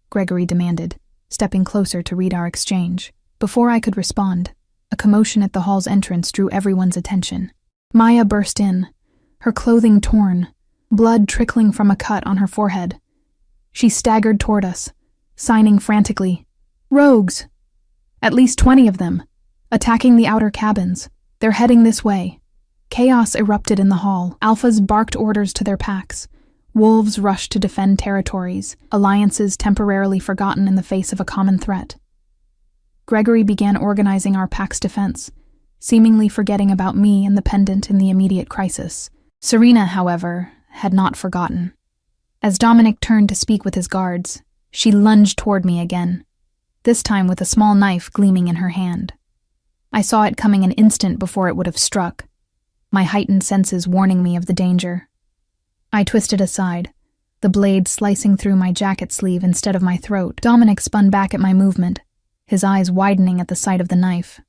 Gregory demanded, stepping closer to read our exchange. Before I could respond, a commotion at the hall's entrance drew everyone's attention. Maya burst in, her clothing torn, blood trickling from a cut on her forehead. She staggered toward us, signing frantically, "Rogues! At least 20 of them, attacking the outer cabins. They're heading this way." Chaos erupted in the hall. Alphas barked orders to their packs. Wolves rushed to defend territories, alliances temporarily forgotten in the face of a common threat. Gregory began organizing our pack's defense, seemingly forgetting about me and the pendant in the immediate crisis. Serena, however, had not forgotten. As Dominic turned to speak with his guards, she lunged toward me again, this time with a small knife gleaming in her hand. I saw it coming an instant before it would have struck, my heightened senses warning me of the danger. I twisted aside, the blade slicing through my jacket sleeve instead of my throat. Dominic spun back at my movement, his eyes widening at the sight of the knife.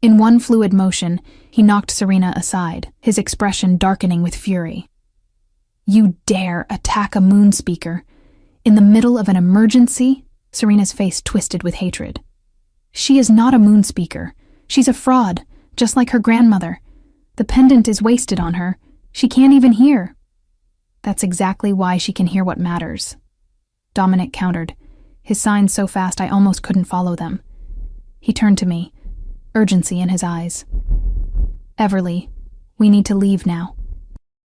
In one fluid motion, he knocked Serena aside, his expression darkening with fury. "You dare attack a moon speaker in the middle of an emergency?" Serena's face twisted with hatred. "She is not a moon speaker. She's a fraud, just like her grandmother. The pendant is wasted on her. She can't even hear." "That's exactly why she can hear what matters," Dominic countered, his signs so fast I almost couldn't follow them. He turned to me, urgency in his eyes. "Everly, we need to leave now.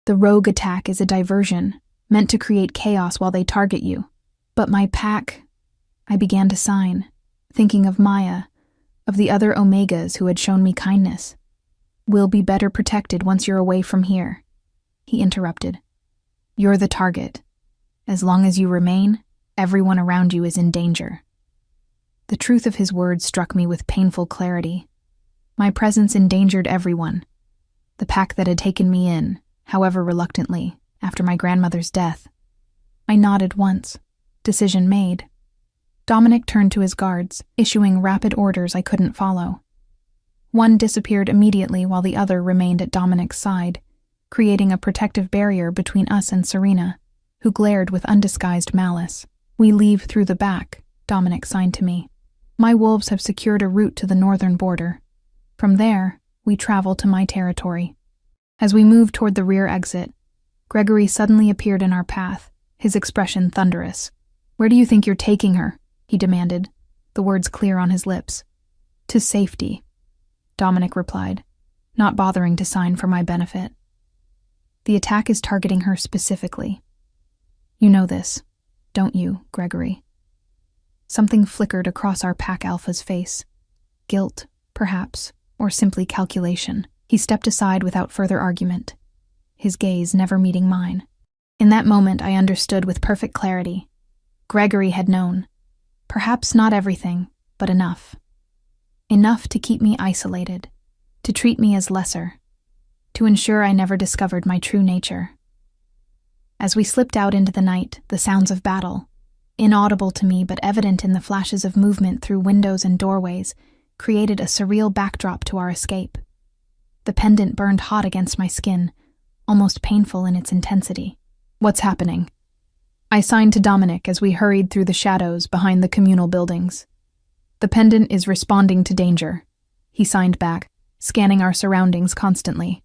The rogue attack is a diversion, meant to create chaos while they target you. But my pack..." I began to sign, thinking of Maya, of the other Omegas who had shown me kindness. "We'll be better protected once you're away from here." He interrupted. "You're the target. As long as you remain, everyone around you is in danger." The truth of his words struck me with painful clarity. My presence endangered everyone. The pack that had taken me in, however reluctantly, after my grandmother's death. I nodded once. Decision made. Dominic turned to his guards, issuing rapid orders I couldn't follow. One disappeared immediately while the other remained at Dominic's side, creating a protective barrier between us and Serena, who glared with undisguised malice. "We leave through the back," Dominic signed to me. "My wolves have secured a route to the northern border. From there, we travel to my territory." As we moved toward the rear exit, Gregory suddenly appeared in our path, his expression thunderous. "Where do you think you're taking her?" he demanded, the words clear on his lips. "To safety," Dominic replied, not bothering to sign for my benefit. "The attack is targeting her specifically. You know this, don't you, Gregory?" Something flickered across our pack alpha's face. Guilt, perhaps, or simply calculation. He stepped aside without further argument, his gaze never meeting mine. In that moment, I understood with perfect clarity. Gregory had known. Perhaps not everything, but enough. Enough to keep me isolated, to treat me as lesser, to ensure I never discovered my true nature. As we slipped out into the night, the sounds of battle, inaudible to me but evident in the flashes of movement through windows and doorways, created a surreal backdrop to our escape. The pendant burned hot against my skin, almost painful in its intensity. "What's happening?" I signed to Dominic as we hurried through the shadows behind the communal buildings. "The pendant is responding to danger," he signed back, scanning our surroundings constantly.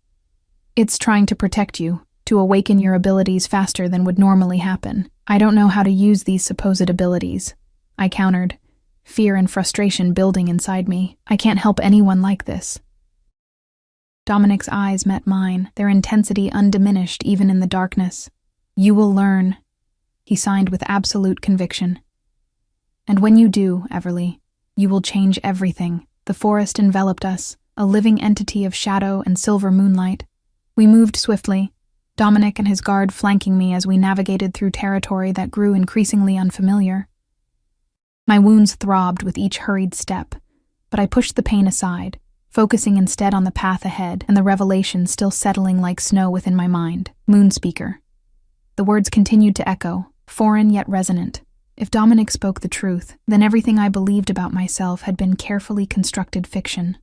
"It's trying to protect you, to awaken your abilities faster than would normally happen." "I don't know how to use these supposed abilities," I countered, fear and frustration building inside me. "I can't help anyone like this." Dominic's eyes met mine, their intensity undiminished even in the darkness. "You will learn," he signed with absolute conviction. "And when you do, Everly, you will change everything." The forest enveloped us, a living entity of shadow and silver moonlight. We moved swiftly, Dominic and his guard flanking me as we navigated through territory that grew increasingly unfamiliar. My wounds throbbed with each hurried step, but I pushed the pain aside, focusing instead on the path ahead and the revelation still settling like snow within my mind. Moon speaker. The words continued to echo, foreign yet resonant. If Dominic spoke the truth, then everything I believed about myself had been carefully constructed fiction.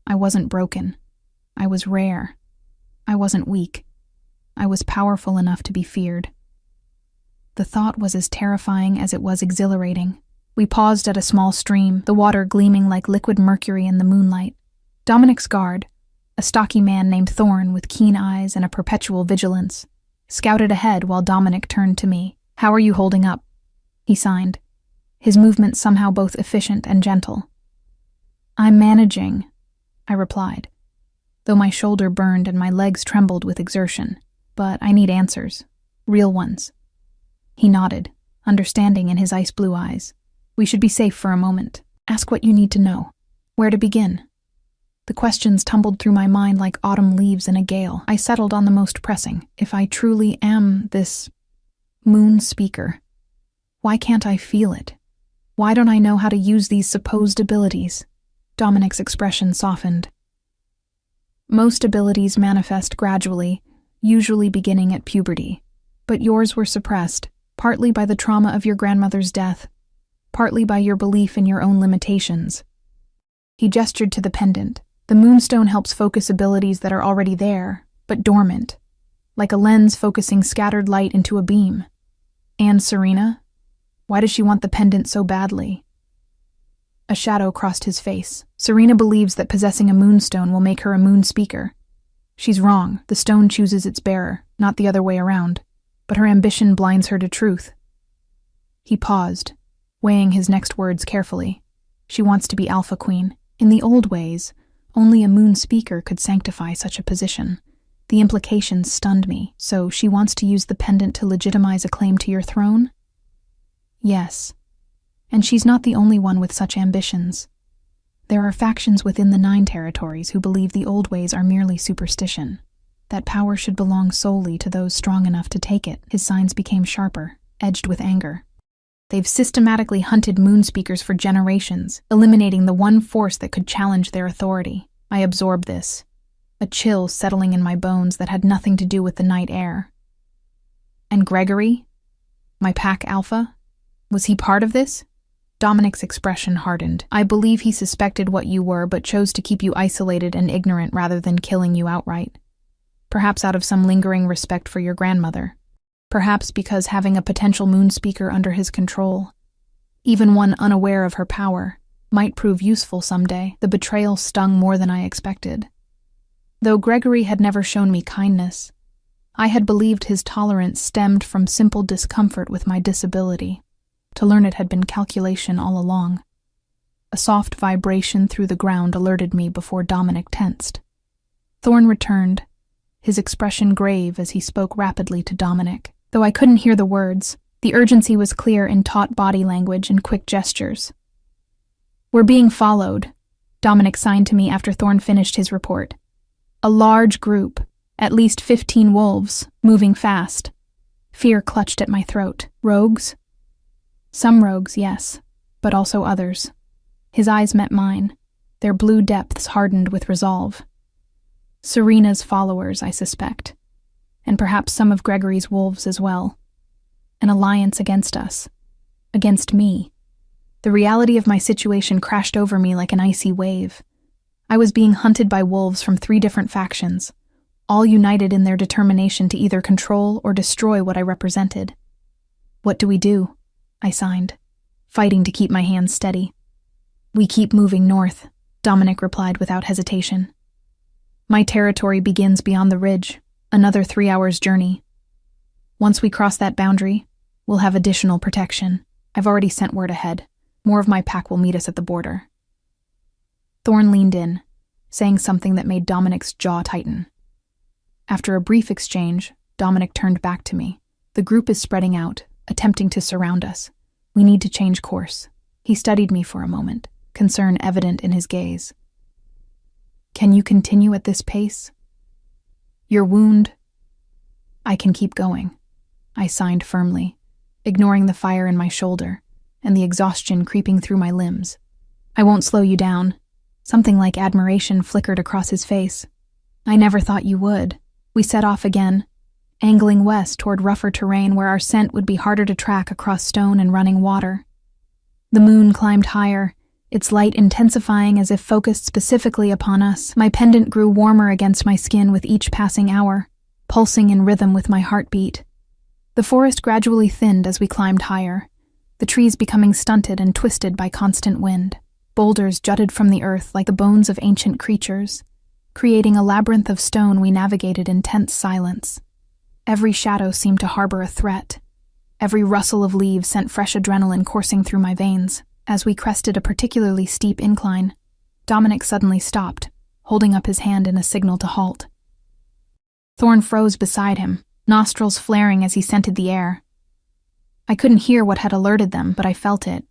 I wasn't broken. I was rare. I wasn't weak. I was powerful enough to be feared. The thought was as terrifying as it was exhilarating. We paused at a small stream, the water gleaming like liquid mercury in the moonlight. Dominic's guard, a stocky man named Thorn with keen eyes and a perpetual vigilance, scouted ahead while Dominic turned to me. "How are you holding up?" he signed, his movements somehow both efficient and gentle. "I'm managing," I replied, though my shoulder burned and my legs trembled with exertion. "But I need answers. Real ones." He nodded, understanding in his ice-blue eyes. "We should be safe for a moment. Ask what you need to know. Where to begin?" The questions tumbled through my mind like autumn leaves in a gale. I settled on the most pressing. If I truly am this moon speaker, why can't I feel it? Why don't I know how to use these supposed abilities? Dominic's expression softened. "Most abilities manifest gradually, usually beginning at puberty. But yours were suppressed, partly by the trauma of your grandmother's death, partly by your belief in your own limitations." He gestured to the pendant. "The moonstone helps focus abilities that are already there, but dormant, like a lens focusing scattered light into a beam. And Serena? Why does she want the pendant so badly?" A shadow crossed his face. "Serena believes that possessing a moonstone will make her a moon speaker. She's wrong. The stone chooses its bearer, not the other way around. But her ambition blinds her to truth." He paused, weighing his next words carefully. "She wants to be Alpha Queen. In the old ways, only a moon speaker could sanctify such a position. The implications stunned me. So she wants to use the pendant to legitimize a claim to your throne?" "Yes. And she's not the only one with such ambitions. There are factions within the 9 territories who believe the old ways are merely superstition, that power should belong solely to those strong enough to take it." His signs became sharper, edged with anger. "They've systematically hunted moon speakers for generations, eliminating the one force that could challenge their authority." I absorbed this, a chill settling in my bones that had nothing to do with the night air. "And Gregory? My pack alpha? Was he part of this?" Dominic's expression hardened. "I believe he suspected what you were, but chose to keep you isolated and ignorant rather than killing you outright. Perhaps out of some lingering respect for your grandmother. Perhaps because having a potential moon speaker under his control, even one unaware of her power, might prove useful someday." The betrayal stung more than I expected. Though Gregory had never shown me kindness, I had believed his tolerance stemmed from simple discomfort with my disability. To learn it had been calculation all along. A soft vibration through the ground alerted me before Dominic tensed. Thorn returned, his expression grave as he spoke rapidly to Dominic. Though I couldn't hear the words, the urgency was clear in taut body language and quick gestures. "We're being followed," Dominic signed to me after Thorn finished his report. "A large group, at least 15 wolves, moving fast." Fear clutched at my throat. "Rogues?" "Some rogues, yes, but also others." His eyes met mine, their blue depths hardened with resolve. "Serena's followers, I suspect. And perhaps some of Gregory's wolves as well. An alliance against us. Against me." The reality of my situation crashed over me like an icy wave. I was being hunted by wolves from 3 different factions, all united in their determination to either control or destroy what I represented. "What do we do?" I signed, fighting to keep my hands steady. "We keep moving north," Dominic replied without hesitation. "My territory begins beyond the ridge, another 3 hours' journey. Once we cross that boundary, we'll have additional protection. I've already sent word ahead. More of my pack will meet us at the border." Thorn leaned in, saying something that made Dominic's jaw tighten. After a brief exchange, Dominic turned back to me. "The group is spreading out, attempting to surround us. We need to change course." He studied me for a moment, concern evident in his gaze. "Can you continue at this pace? Your wound?" "I can keep going," I signed firmly, ignoring the fire in my shoulder and the exhaustion creeping through my limbs. "I won't slow you down. Something like admiration flickered across his face. "I never thought you would." We set off again, angling west toward rougher terrain where our scent would be harder to track across stone and running water. The moon climbed higher, its light intensifying as if focused specifically upon us. My pendant grew warmer against my skin with each passing hour, pulsing in rhythm with my heartbeat. The forest gradually thinned as we climbed higher, the trees becoming stunted and twisted by constant wind. Boulders jutted from the earth like the bones of ancient creatures, creating a labyrinth of stone we navigated in tense silence. Every shadow seemed to harbor a threat. Every rustle of leaves sent fresh adrenaline coursing through my veins. As we crested a particularly steep incline, Dominic suddenly stopped, holding up his hand in a signal to halt. Thorn froze beside him, nostrils flaring as he scented the air. I couldn't hear what had alerted them, but I felt it.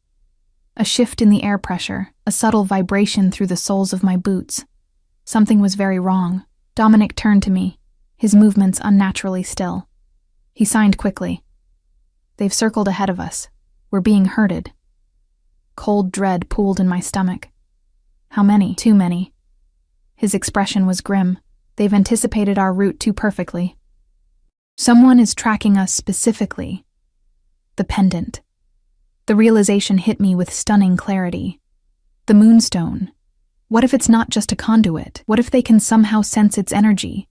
A shift in the air pressure, a subtle vibration through the soles of my boots. Something was very wrong. Dominic turned to me, his movements unnaturally still. He signed quickly. "They've circled ahead of us. We're being herded." Cold dread pooled in my stomach. "How many?" "Too many." His expression was grim. "They've anticipated our route too perfectly. Someone is tracking us specifically." The pendant. The realization hit me with stunning clarity. The moonstone. What if it's not just a conduit? What if they can somehow sense its energy?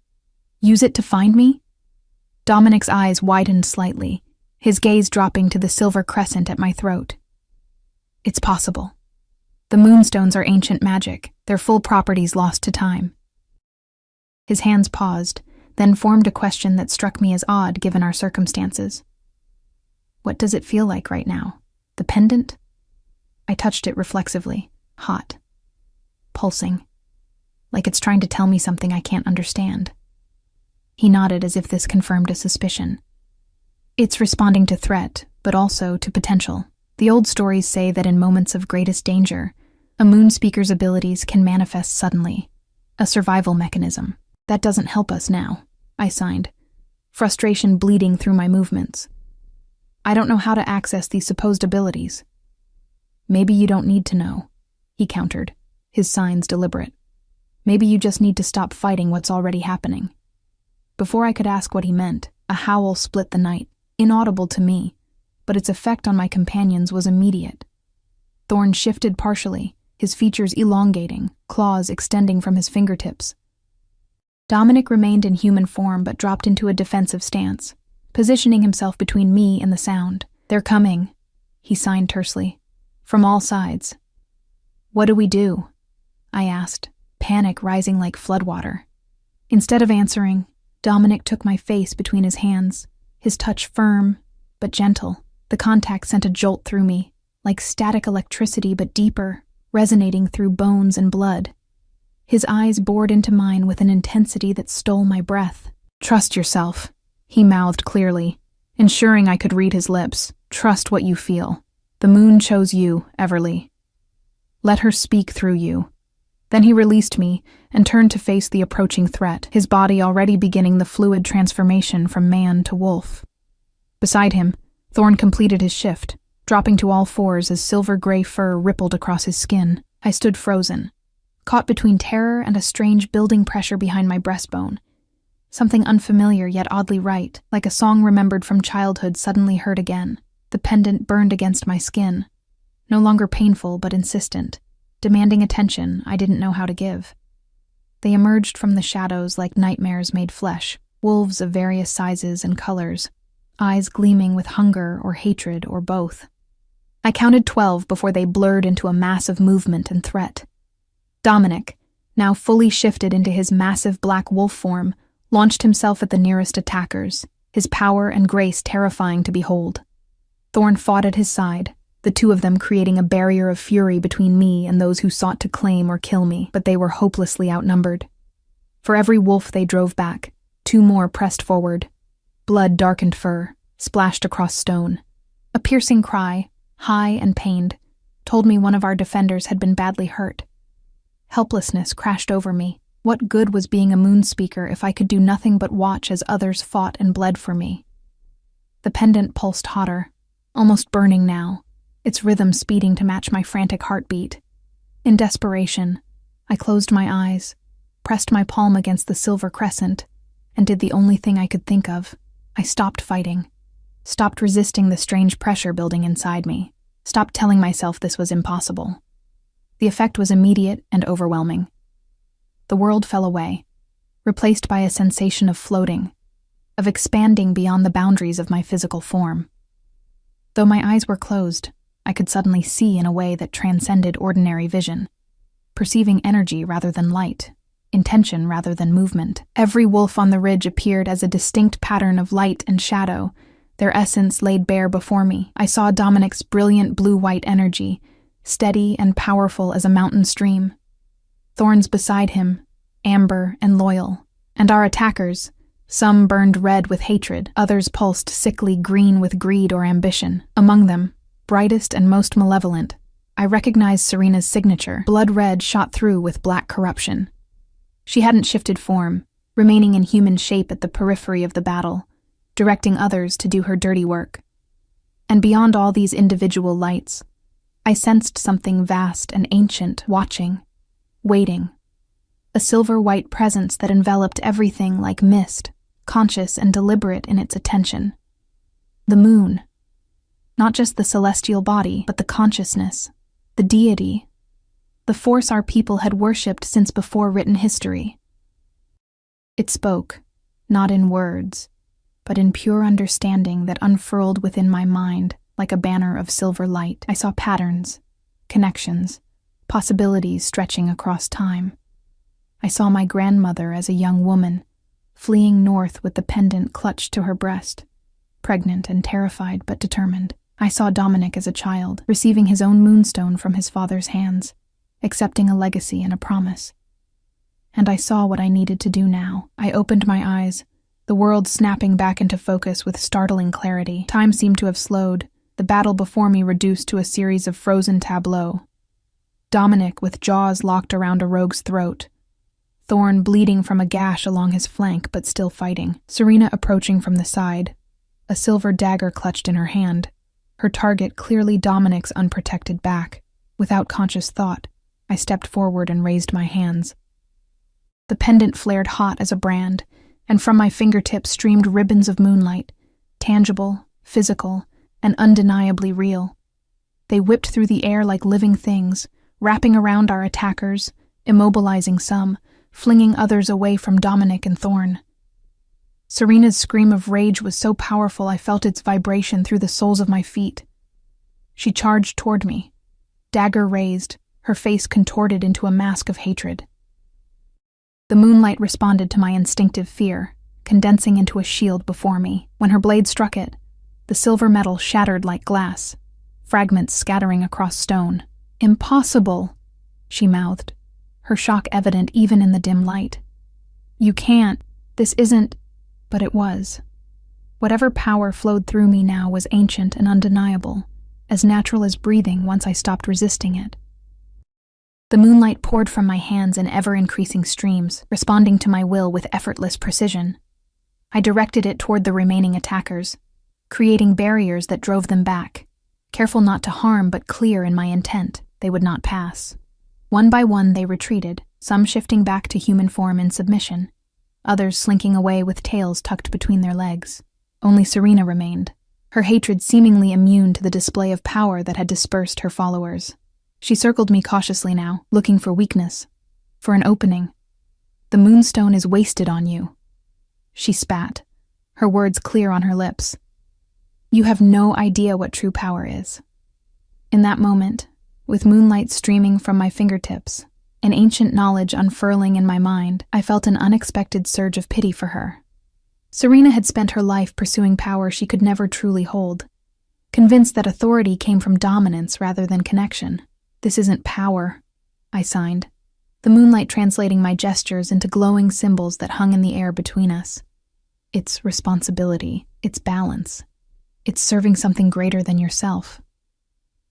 Use it to find me? Dominic's eyes widened slightly, his gaze dropping to the silver crescent at my throat. "It's possible. The moonstones are ancient magic, their full properties lost to time." His hands paused, then formed a question that struck me as odd given our circumstances. "What does it feel like right now? The pendant?" I touched it reflexively, hot, pulsing, like it's trying to tell me something I can't understand. He nodded as if this confirmed a suspicion. "It's responding to threat, but also to potential. The old stories say that in moments of greatest danger, a moonspeaker's abilities can manifest suddenly, a survival mechanism. That doesn't help us now," I signed, frustration bleeding through my movements. "I don't know how to access these supposed abilities." "Maybe you don't need to know," he countered, his signs deliberate. "Maybe you just need to stop fighting what's already happening." Before I could ask what he meant, a howl split the night, inaudible to me, but its effect on my companions was immediate. Thorn shifted partially, his features elongating, claws extending from his fingertips. Dominic remained in human form but dropped into a defensive stance, positioning himself between me and the sound. "They're coming," he signed tersely, "from all sides." "What do we do?" I asked, panic rising like floodwater. Instead of answering, Dominic took my face between his hands, his touch firm but gentle. The contact sent a jolt through me, like static electricity but deeper, resonating through bones and blood. His eyes bored into mine with an intensity that stole my breath. "Trust yourself," he mouthed clearly, ensuring I could read his lips. "Trust what you feel. The moon chose you, Everly. Let her speak through you." Then he released me and turned to face the approaching threat, his body already beginning the fluid transformation from man to wolf. Beside him, Thorn completed his shift, dropping to all fours as silver-gray fur rippled across his skin. I stood frozen, caught between terror and a strange building pressure behind my breastbone. Something unfamiliar yet oddly right, like a song remembered from childhood suddenly heard again. The pendant burned against my skin, no longer painful but insistent, demanding attention I didn't know how to give. They emerged from the shadows like nightmares made flesh, wolves of various sizes and colors, eyes gleaming with hunger or hatred or both. I counted 12 before they blurred into a mass of movement and threat. Dominic, now fully shifted into his massive black wolf form, launched himself at the nearest attackers, his power and grace terrifying to behold. Thorn fought at his side, the two of them creating a barrier of fury between me and those who sought to claim or kill me, but they were hopelessly outnumbered. For every wolf they drove back, 2 more pressed forward. Blood-darkened fur, splashed across stone. A piercing cry, high and pained, told me one of our defenders had been badly hurt. Helplessness crashed over me. What good was being a moonspeaker if I could do nothing but watch as others fought and bled for me? The pendant pulsed hotter, almost burning now, its rhythm speeding to match my frantic heartbeat. In desperation, I closed my eyes, pressed my palm against the silver crescent, and did the only thing I could think of. I stopped fighting, stopped resisting the strange pressure building inside me, stopped telling myself this was impossible. The effect was immediate and overwhelming. The world fell away, replaced by a sensation of floating, of expanding beyond the boundaries of my physical form. Though my eyes were closed, I could suddenly see in a way that transcended ordinary vision, perceiving energy rather than light, intention rather than movement. Every wolf on the ridge appeared as a distinct pattern of light and shadow, their essence laid bare before me. I saw Dominic's brilliant blue-white energy, steady and powerful as a mountain stream. Thorns beside him, amber and loyal. And our attackers, some burned red with hatred, others pulsed sickly green with greed or ambition. Among them, brightest and most malevolent, I recognized Serena's signature. Blood red shot through with black corruption. She hadn't shifted form, remaining in human shape at the periphery of the battle, directing others to do her dirty work. And beyond all these individual lights, I sensed something vast and ancient watching, waiting. A silver-white presence that enveloped everything like mist, conscious and deliberate in its attention. The moon. Not just the celestial body, but the consciousness, the deity, the force our people had worshipped since before written history. It spoke, not in words, but in pure understanding that unfurled within my mind like a banner of silver light. I saw patterns, connections, possibilities stretching across time. I saw my grandmother as a young woman, fleeing north with the pendant clutched to her breast, pregnant and terrified but determined. I saw Dominic as a child, receiving his own moonstone from his father's hands, accepting a legacy and a promise. And I saw what I needed to do now. I opened my eyes, the world snapping back into focus with startling clarity. Time seemed to have slowed, the battle before me reduced to a series of frozen tableaux. Dominic with jaws locked around a rogue's throat, Thorn bleeding from a gash along his flank but still fighting. Serena approaching from the side, a silver dagger clutched in her hand, her target clearly Dominic's unprotected back. Without conscious thought, I stepped forward and raised my hands. The pendant flared hot as a brand, and from my fingertips streamed ribbons of moonlight, tangible, physical, and undeniably real. They whipped through the air like living things, wrapping around our attackers, immobilizing some, flinging others away from Dominic and Thorn. Serena's scream of rage was so powerful I felt its vibration through the soles of my feet. She charged toward me, dagger raised, her face contorted into a mask of hatred. The moonlight responded to my instinctive fear, condensing into a shield before me. When her blade struck it, the silver metal shattered like glass, fragments scattering across stone. "Impossible," she mouthed, her shock evident even in the dim light. "You can't. This isn't..." But it was. Whatever power flowed through me now was ancient and undeniable, as natural as breathing once I stopped resisting it. The moonlight poured from my hands in ever-increasing streams, responding to my will with effortless precision. I directed it toward the remaining attackers, creating barriers that drove them back, careful not to harm but clear in my intent. They would not pass. One by one they retreated, some shifting back to human form in submission, others slinking away with tails tucked between their legs. Only Serena remained, her hatred seemingly immune to the display of power that had dispersed her followers. She circled me cautiously now, looking for weakness, for an opening. "The moonstone is wasted on you." She spat, her words clear on her lips. "You have no idea what true power is." In that moment, with moonlight streaming from my fingertips, an ancient knowledge unfurling in my mind, I felt an unexpected surge of pity for her. Serena had spent her life pursuing power she could never truly hold, convinced that authority came from dominance rather than connection. "This isn't power," I signed, the moonlight translating my gestures into glowing symbols that hung in the air between us. "It's responsibility, it's balance, it's serving something greater than yourself."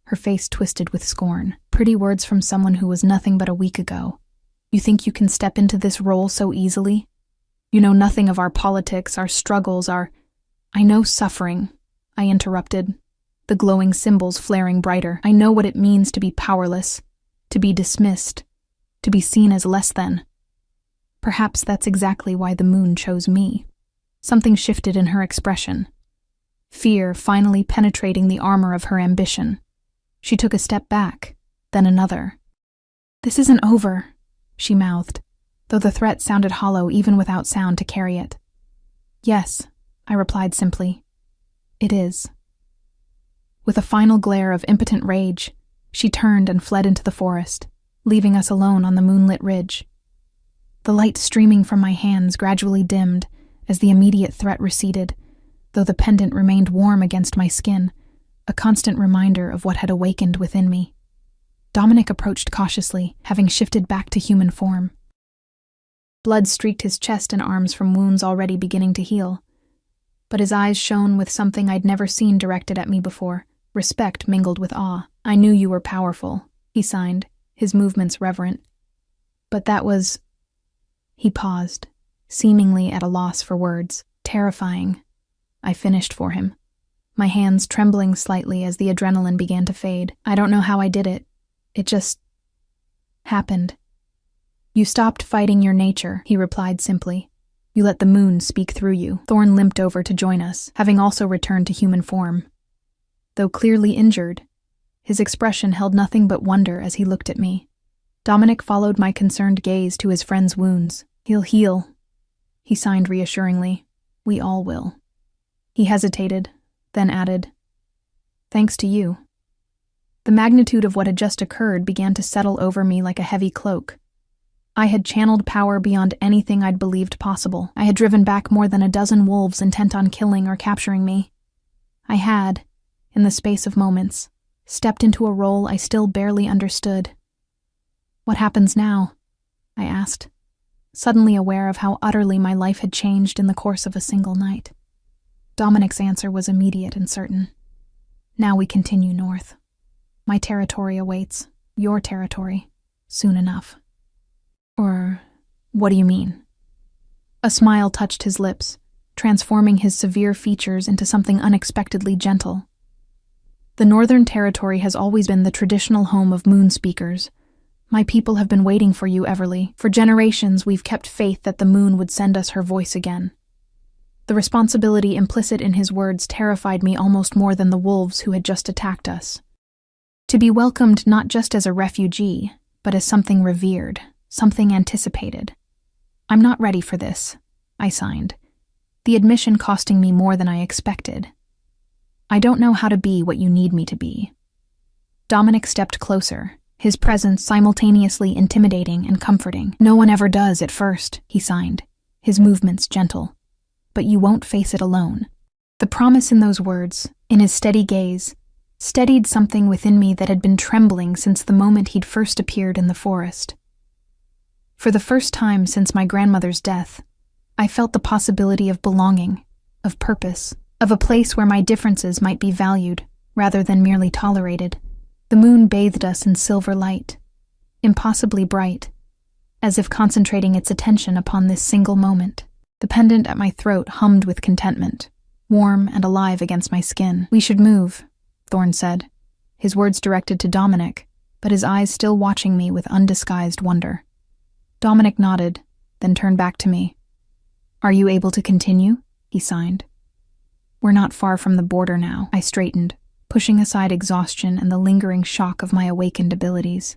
Her face twisted with scorn. "Pretty words from someone who was nothing but a week ago. You think you can step into this role so easily? You know nothing of our politics, our struggles, our..." "I know suffering," I interrupted, the glowing symbols flaring brighter. "I know what it means to be powerless, to be dismissed, to be seen as less than. Perhaps that's exactly why the moon chose me. Something shifted in her expression. Fear finally penetrating the armor of her ambition. She took a step back, then another. "This isn't over," she mouthed, though the threat sounded hollow even without sound to carry it. "Yes," I replied simply. "It is." With a final glare of impotent rage, she turned and fled into the forest, leaving us alone on the moonlit ridge. The light streaming from my hands gradually dimmed as the immediate threat receded, though the pendant remained warm against my skin, a constant reminder of what had awakened within me. Dominic approached cautiously, having shifted back to human form. Blood streaked his chest and arms from wounds already beginning to heal, but his eyes shone with something I'd never seen directed at me before, respect mingled with awe. "I knew you were powerful," he signed, his movements reverent. "But that was—" He paused, seemingly at a loss for words. "Terrifying," I finished for him, my hands trembling slightly as the adrenaline began to fade. "I don't know how I did it. It just happened." "You stopped fighting your nature," he replied simply. "You let the moon speak through you." Thorn limped over to join us, having also returned to human form. Though clearly injured, his expression held nothing but wonder as he looked at me. Dominic followed my concerned gaze to his friend's wounds. "He'll heal," he signed reassuringly. "We all will." He hesitated, then added, "Thanks to you." The magnitude of what had just occurred began to settle over me like a heavy cloak. I had channeled power beyond anything I'd believed possible. I had driven back more than a dozen wolves intent on killing or capturing me. I had, in the space of moments, stepped into a role I still barely understood. "What happens now?" I asked, suddenly aware of how utterly my life had changed in the course of a single night. Dominic's answer was immediate and certain. "Now we continue north. My territory awaits, your territory, soon enough." "Or, what do you mean?" A smile touched his lips, transforming his severe features into something unexpectedly gentle. "The Northern Territory has always been the traditional home of moon speakers. My people have been waiting for you, Everly. For generations, we've kept faith that the moon would send us her voice again." The responsibility implicit in his words terrified me almost more than the wolves who had just attacked us. To be welcomed not just as a refugee, but as something revered, something anticipated. "I'm not ready for this," I signed, the admission costing me more than I expected. "I don't know how to be what you need me to be." Dominic stepped closer, his presence simultaneously intimidating and comforting. "No one ever does at first," he signed, his movements gentle. "But you won't face it alone." The promise in those words, in his steady gaze, steadied something within me that had been trembling since the moment he'd first appeared in the forest. For the first time since my grandmother's death, I felt the possibility of belonging, of purpose, of a place where my differences might be valued, rather than merely tolerated. The moon bathed us in silver light, impossibly bright, as if concentrating its attention upon this single moment. The pendant at my throat hummed with contentment, warm and alive against my skin. "We should move," Thorn said, his words directed to Dominic, but his eyes still watching me with undisguised wonder. Dominic nodded, then turned back to me. "Are you able to continue?" he signed. "We're not far from the border now," I straightened, pushing aside exhaustion and the lingering shock of my awakened abilities.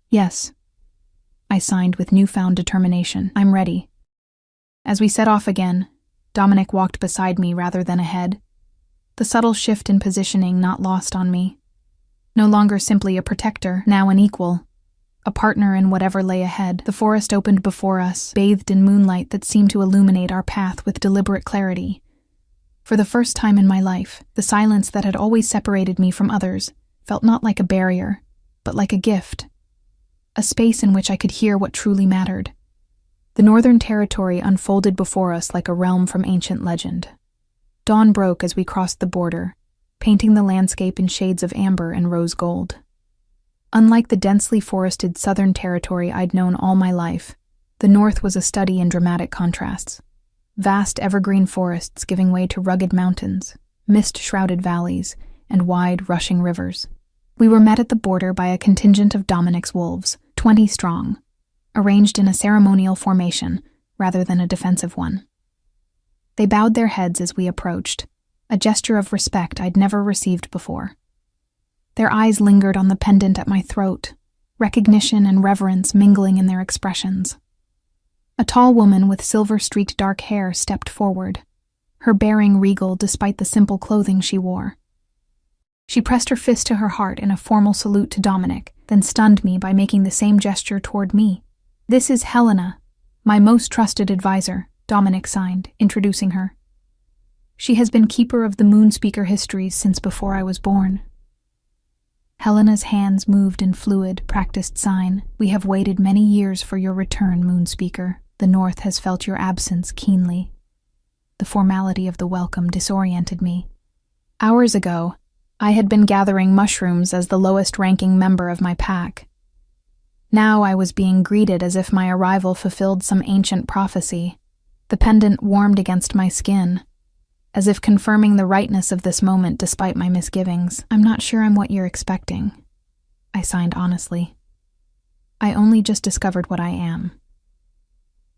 "Yes," I signed with newfound determination. "I'm ready." As we set off again, Dominic walked beside me rather than ahead, the subtle shift in positioning not lost on me. No longer simply a protector, now an equal, a partner in whatever lay ahead. The forest opened before us, bathed in moonlight that seemed to illuminate our path with deliberate clarity. For the first time in my life, the silence that had always separated me from others felt not like a barrier, but like a gift, a space in which I could hear what truly mattered. The Northern Territory unfolded before us like a realm from ancient legend. Dawn broke as we crossed the border, painting the landscape in shades of amber and rose gold. Unlike the densely forested Southern Territory I'd known all my life, the North was a study in dramatic contrasts. Vast evergreen forests giving way to rugged mountains, mist-shrouded valleys, and wide, rushing rivers. We were met at the border by a contingent of Dominic's wolves, 20 strong, arranged in a ceremonial formation rather than a defensive one. They bowed their heads as we approached, a gesture of respect I'd never received before. Their eyes lingered on the pendant at my throat, recognition and reverence mingling in their expressions. A tall woman with silver-streaked dark hair stepped forward, her bearing regal despite the simple clothing she wore. She pressed her fist to her heart in a formal salute to Dominic, then stunned me by making the same gesture toward me. "This is Helena, my most trusted advisor," Dominic signed, introducing her. "She has been keeper of the Moonspeaker histories since before I was born." Helena's hands moved in fluid, practiced sign. "We have waited many years for your return, Moonspeaker. The North has felt your absence keenly." The formality of the welcome disoriented me. Hours ago, I had been gathering mushrooms as the lowest-ranking member of my pack. Now I was being greeted as if my arrival fulfilled some ancient prophecy. The pendant warmed against my skin, as if confirming the rightness of this moment despite my misgivings. "I'm not sure I'm what you're expecting," I signed honestly. "I only just discovered what I am.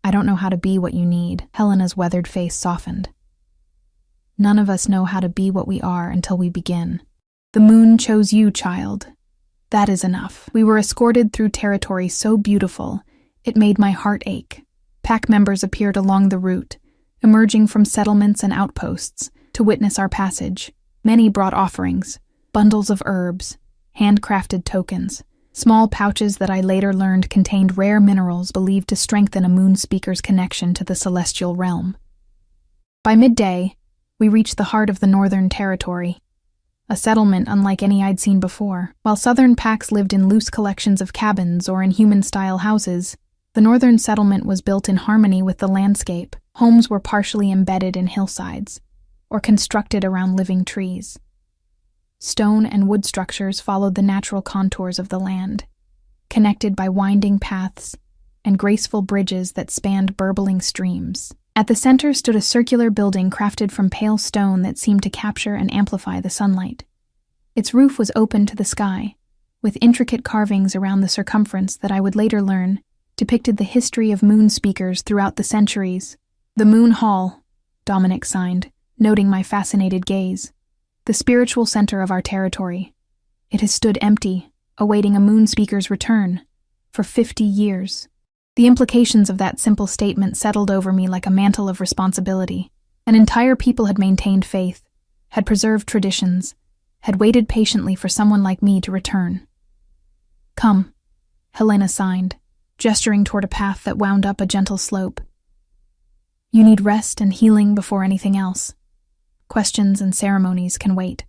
I don't know how to be what you need." Helena's weathered face softened. "None of us know how to be what we are until we begin. The moon chose you, child. That is enough." We were escorted through territory so beautiful, it made my heart ache. Pack members appeared along the route, emerging from settlements and outposts to witness our passage. Many brought offerings, bundles of herbs, handcrafted tokens, small pouches that I later learned contained rare minerals believed to strengthen a Moonspeaker's connection to the celestial realm. By midday, we reached the heart of the Northern Territory, a settlement unlike any I'd seen before. While Southern packs lived in loose collections of cabins or in human-style houses, the Northern settlement was built in harmony with the landscape. Homes were partially embedded in hillsides, or constructed around living trees. Stone and wood structures followed the natural contours of the land, connected by winding paths and graceful bridges that spanned burbling streams. At the center stood a circular building crafted from pale stone that seemed to capture and amplify the sunlight. Its roof was open to the sky, with intricate carvings around the circumference that I would later learn depicted the history of Moonspeakers throughout the centuries. "The Moon Hall," Dominic signed, noting my fascinated gaze. "The spiritual center of our territory. It has stood empty, awaiting a Moonspeaker's return, for 50 years. The implications of that simple statement settled over me like a mantle of responsibility. An entire people had maintained faith, had preserved traditions, had waited patiently for someone like me to return. "Come," Helena signed, gesturing toward a path that wound up a gentle slope. "You need rest and healing before anything else. Questions and ceremonies can wait."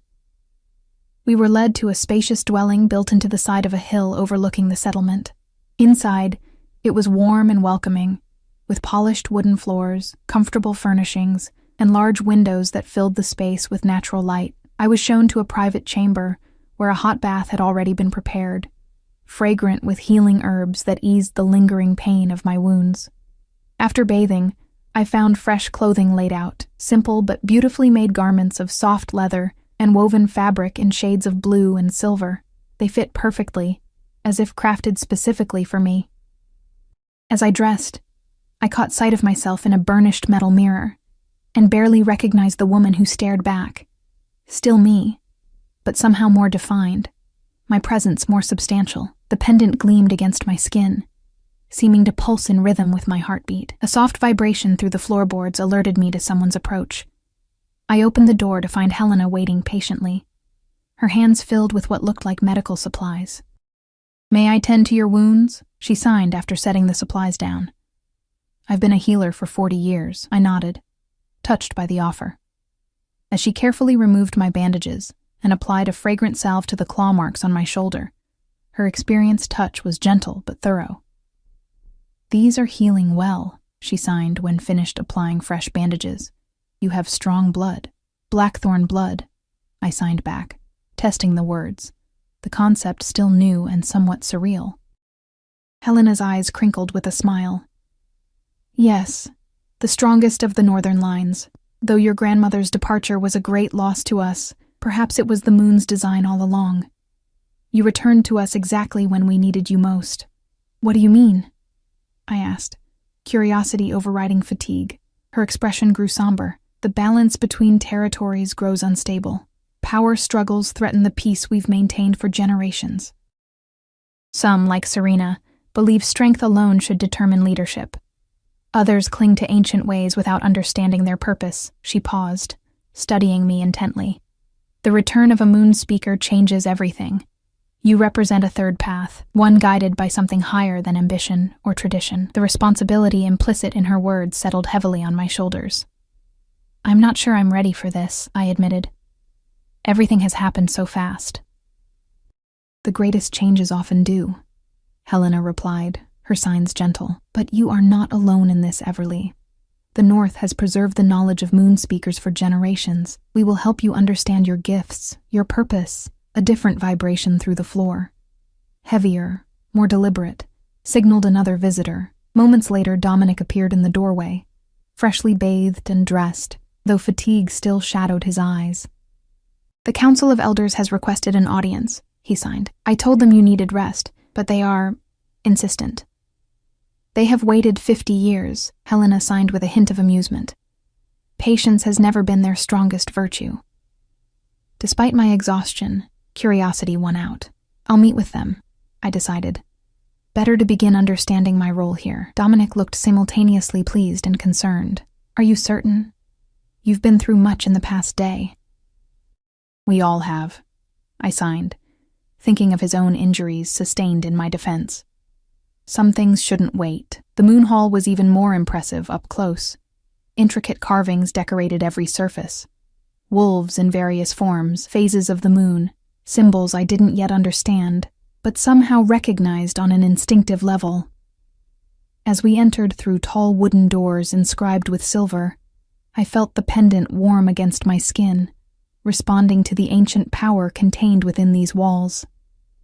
We were led to a spacious dwelling built into the side of a hill overlooking the settlement. Inside, it was warm and welcoming, with polished wooden floors, comfortable furnishings, and large windows that filled the space with natural light. I was shown to a private chamber where a hot bath had already been prepared, fragrant with healing herbs that eased the lingering pain of my wounds. After bathing, I found fresh clothing laid out, simple but beautifully made garments of soft leather and woven fabric in shades of blue and silver. They fit perfectly, as if crafted specifically for me. As I dressed, I caught sight of myself in a burnished metal mirror, and barely recognized the woman who stared back. Still me, but somehow more defined, my presence more substantial. The pendant gleamed against my skin, seeming to pulse in rhythm with my heartbeat. A soft vibration through the floorboards alerted me to someone's approach. I opened the door to find Helena waiting patiently, her hands filled with what looked like medical supplies. "May I tend to your wounds?" she signed after setting the supplies down. "I've been a healer for 40 years, I nodded, touched by the offer. As she carefully removed my bandages and applied a fragrant salve to the claw marks on my shoulder, her experienced touch was gentle but thorough. "These are healing well," she signed when finished applying fresh bandages. "You have strong blood." "Blackthorn blood," I signed back, testing the words, the concept still new and somewhat surreal. Helena's eyes crinkled with a smile. "Yes, the strongest of the northern lines. Though your grandmother's departure was a great loss to us, perhaps it was the moon's design all along. You returned to us exactly when we needed you most." What do you mean? I asked, curiosity overriding fatigue. Her expression grew somber. The balance between territories grows unstable. Power struggles threaten the peace we've maintained for generations. Some, like Serena, believe strength alone should determine leadership. Others cling to ancient ways without understanding their purpose. She paused, studying me intently. The return of a moon speaker changes everything. You represent a third path, one guided by something higher than ambition or tradition. The responsibility implicit in her words settled heavily on my shoulders. I'm not sure I'm ready for this, I admitted. Everything has happened so fast. The greatest changes often do, Helena replied, her signs gentle. But you are not alone in this, Everly. The North has preserved the knowledge of moon speakers for generations. We will help you understand your gifts, your purpose. A different vibration through the floor. Heavier, more deliberate, signaled another visitor. Moments later, Dominic appeared in the doorway, freshly bathed and dressed, though fatigue still shadowed his eyes. The Council of Elders has requested an audience, he signed. I told them you needed rest, but they are insistent. They have waited 50 years, Helena signed with a hint of amusement. Patience has never been their strongest virtue. Despite my exhaustion, curiosity won out. I'll meet with them, I decided. Better to begin understanding my role here. Dominic looked simultaneously pleased and concerned. Are you certain? You've been through much in the past day. We all have, I signed, thinking of his own injuries sustained in my defense. Some things shouldn't wait. The moon hall was even more impressive up close. Intricate carvings decorated every surface. Wolves in various forms, phases of the moon, symbols I didn't yet understand, but somehow recognized on an instinctive level. As we entered through tall wooden doors inscribed with silver, I felt the pendant warm against my skin, responding to the ancient power contained within these walls.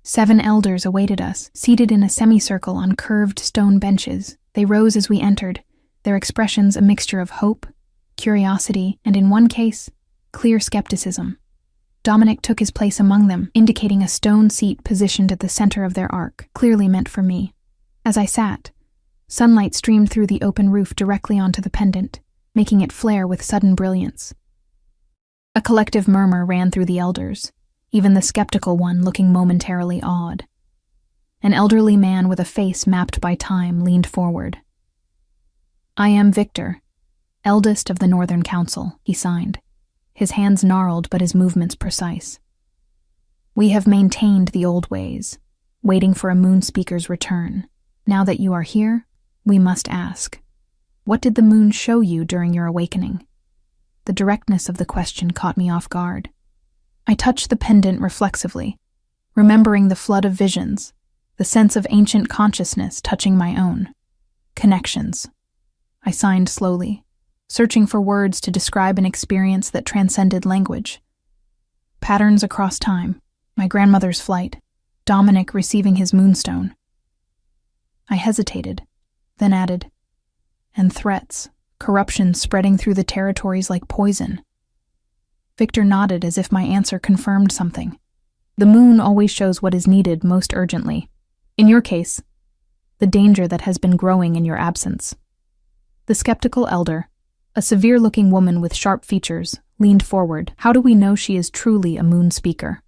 7 elders awaited us, seated in a semicircle on curved stone benches. They rose as we entered, their expressions a mixture of hope, curiosity, and in one case, clear skepticism. Dominic took his place among them, indicating a stone seat positioned at the center of their arc, clearly meant for me. As I sat, sunlight streamed through the open roof directly onto the pendant, making it flare with sudden brilliance. A collective murmur ran through the elders, even the skeptical one looking momentarily awed. An elderly man with a face mapped by time leaned forward. I am Victor, eldest of the Northern Council, he signed, his hands gnarled but his movements precise. We have maintained the old ways, waiting for a moon speaker's return. Now that you are here, we must ask, what did the moon show you during your awakening? The directness of the question caught me off guard. I touched the pendant reflexively, remembering the flood of visions, the sense of ancient consciousness touching my own. Connections. I signed slowly, searching for words to describe an experience that transcended language. Patterns across time, my grandmother's flight, Dominic receiving his moonstone. I hesitated, then added, and threats, corruption spreading through the territories like poison. Victor nodded as if my answer confirmed something. The moon always shows what is needed most urgently. In your case, the danger that has been growing in your absence. The skeptical elder, a severe-looking woman with sharp features, leaned forward. How do we know she is truly a moon speaker?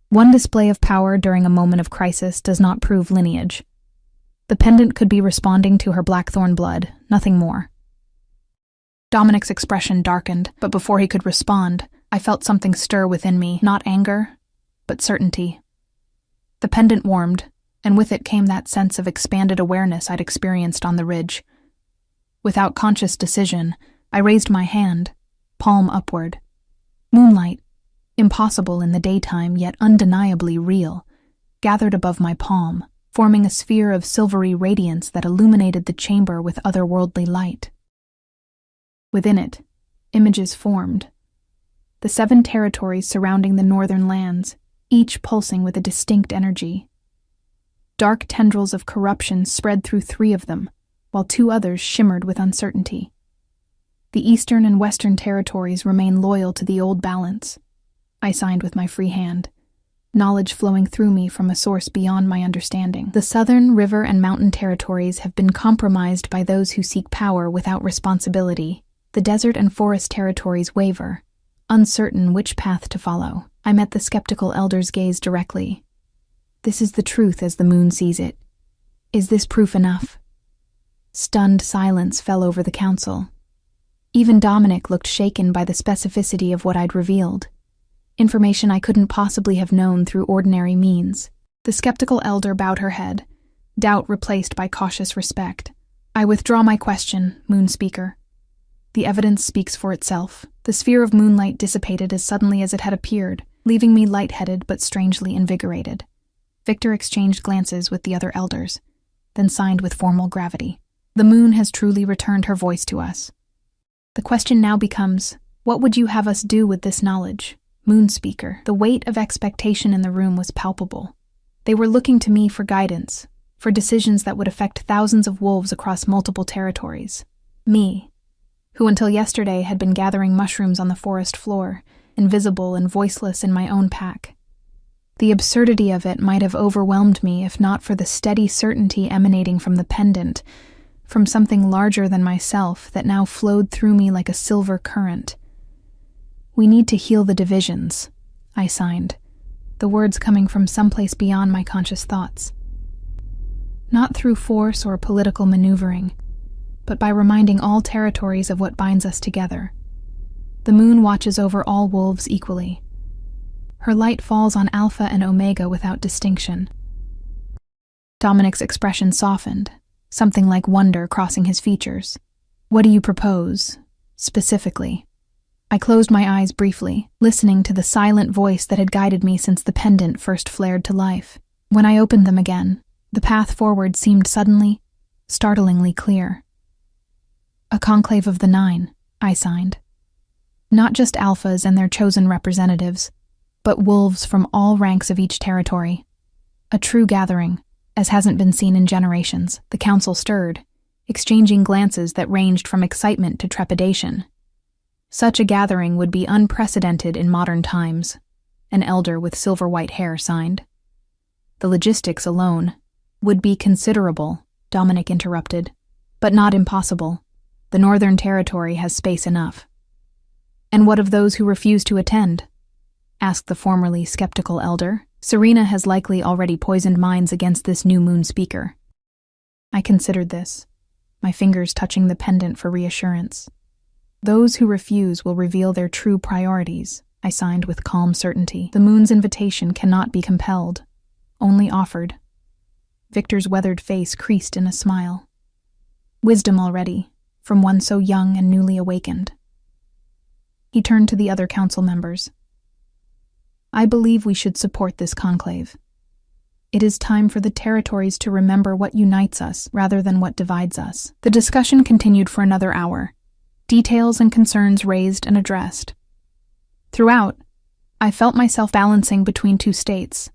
One display of power during a moment of crisis does not prove lineage. The pendant could be responding to her blackthorn blood, nothing more. Dominic's expression darkened, but before he could respond, I felt something stir within me, not anger, but certainty. The pendant warmed, and with it came that sense of expanded awareness I'd experienced on the ridge. Without conscious decision, I raised my hand, palm upward. Moonlight, impossible in the daytime yet undeniably real, gathered above my palm, forming a sphere of silvery radiance that illuminated the chamber with otherworldly light. Within it, images formed. The 7 territories surrounding the northern lands, each pulsing with a distinct energy. Dark tendrils of corruption spread through 3 of them, while 2 others shimmered with uncertainty. The eastern and western territories remain loyal to the old balance. I signed with my free hand. knowledge flowing through me from a source beyond my understanding. The southern river and mountain territories have been compromised by those who seek power without responsibility. The desert and forest territories waver, uncertain which path to follow. I met the skeptical elder's gaze directly. This is the truth as the moon sees it. Is this proof enough? Stunned silence fell over the council. Even Dominic looked shaken by the specificity of what I'd revealed. Information I couldn't possibly have known through ordinary means. The skeptical elder bowed her head, doubt replaced by cautious respect. I withdraw my question, Moon Speaker. The evidence speaks for itself. The sphere of moonlight dissipated as suddenly as it had appeared, leaving me lightheaded but strangely invigorated. Victor exchanged glances with the other elders, then signed with formal gravity. The moon has truly returned her voice to us. The question now becomes, what would you have us do with this knowledge? Moon Speaker. The weight of expectation in the room was palpable. They were looking to me for guidance, for decisions that would affect thousands of wolves across multiple territories. Me, who until yesterday had been gathering mushrooms on the forest floor, invisible and voiceless in my own pack. The absurdity of it might have overwhelmed me if not for the steady certainty emanating from the pendant, from something larger than myself that now flowed through me like a silver current. We need to heal the divisions, I signed, the words coming from someplace beyond my conscious thoughts. Not through force or political maneuvering, but by reminding all territories of what binds us together. The moon watches over all wolves equally. Her light falls on Alpha and Omega without distinction. Dominic's expression softened, something like wonder crossing his features. What do you propose, specifically? I closed my eyes briefly, listening to the silent voice that had guided me since the pendant first flared to life. When I opened them again, the path forward seemed suddenly, startlingly clear. A conclave of the 9, I signed. Not just alphas and their chosen representatives, but wolves from all ranks of each territory. A true gathering, as hasn't been seen in generations. The council stirred, exchanging glances that ranged from excitement to trepidation. Such a gathering would be unprecedented in modern times, an elder with silver-white hair signed. The logistics alone would be considerable, Dominic interrupted, but not impossible. The Northern Territory has space enough. And what of those who refuse to attend? Asked the formerly skeptical elder. Serena has likely already poisoned minds against this new Moon Speaker. I considered this, my fingers touching the pendant for reassurance. Those who refuse will reveal their true priorities, I signed with calm certainty. The moon's invitation cannot be compelled, only offered. Victor's weathered face creased in a smile. Wisdom already, from one so young and newly awakened. He turned to the other council members. I believe we should support this conclave. It is time for the territories to remember what unites us rather than what divides us. The discussion continued for another hour. Details and concerns raised and addressed. Throughout, I felt myself balancing between two states.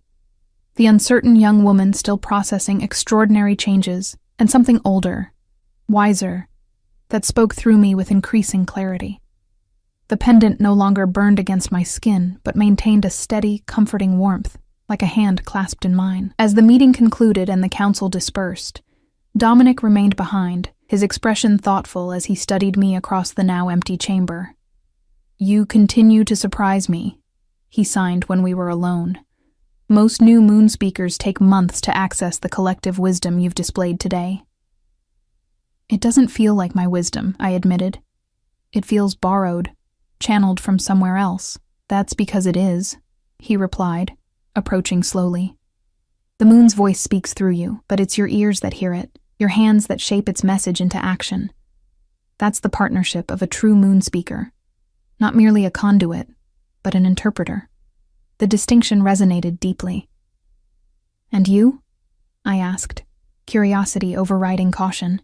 The uncertain young woman still processing extraordinary changes, and something older, wiser, that spoke through me with increasing clarity. The pendant no longer burned against my skin, but maintained a steady, comforting warmth, like a hand clasped in mine. As the meeting concluded and the council dispersed, Dominic remained behind, his expression thoughtful as he studied me across the now empty chamber. You continue to surprise me, he signed when we were alone. Most new moon speakers take months to access the collective wisdom you've displayed today. It doesn't feel like my wisdom, I admitted. It feels borrowed, channeled from somewhere else. That's because it is, he replied, approaching slowly. The moon's voice speaks through you, but it's your ears that hear it, your hands that shape its message into action. That's the partnership of a true moon speaker. Not merely a conduit, but an interpreter. The distinction resonated deeply. And you? I asked, curiosity overriding caution.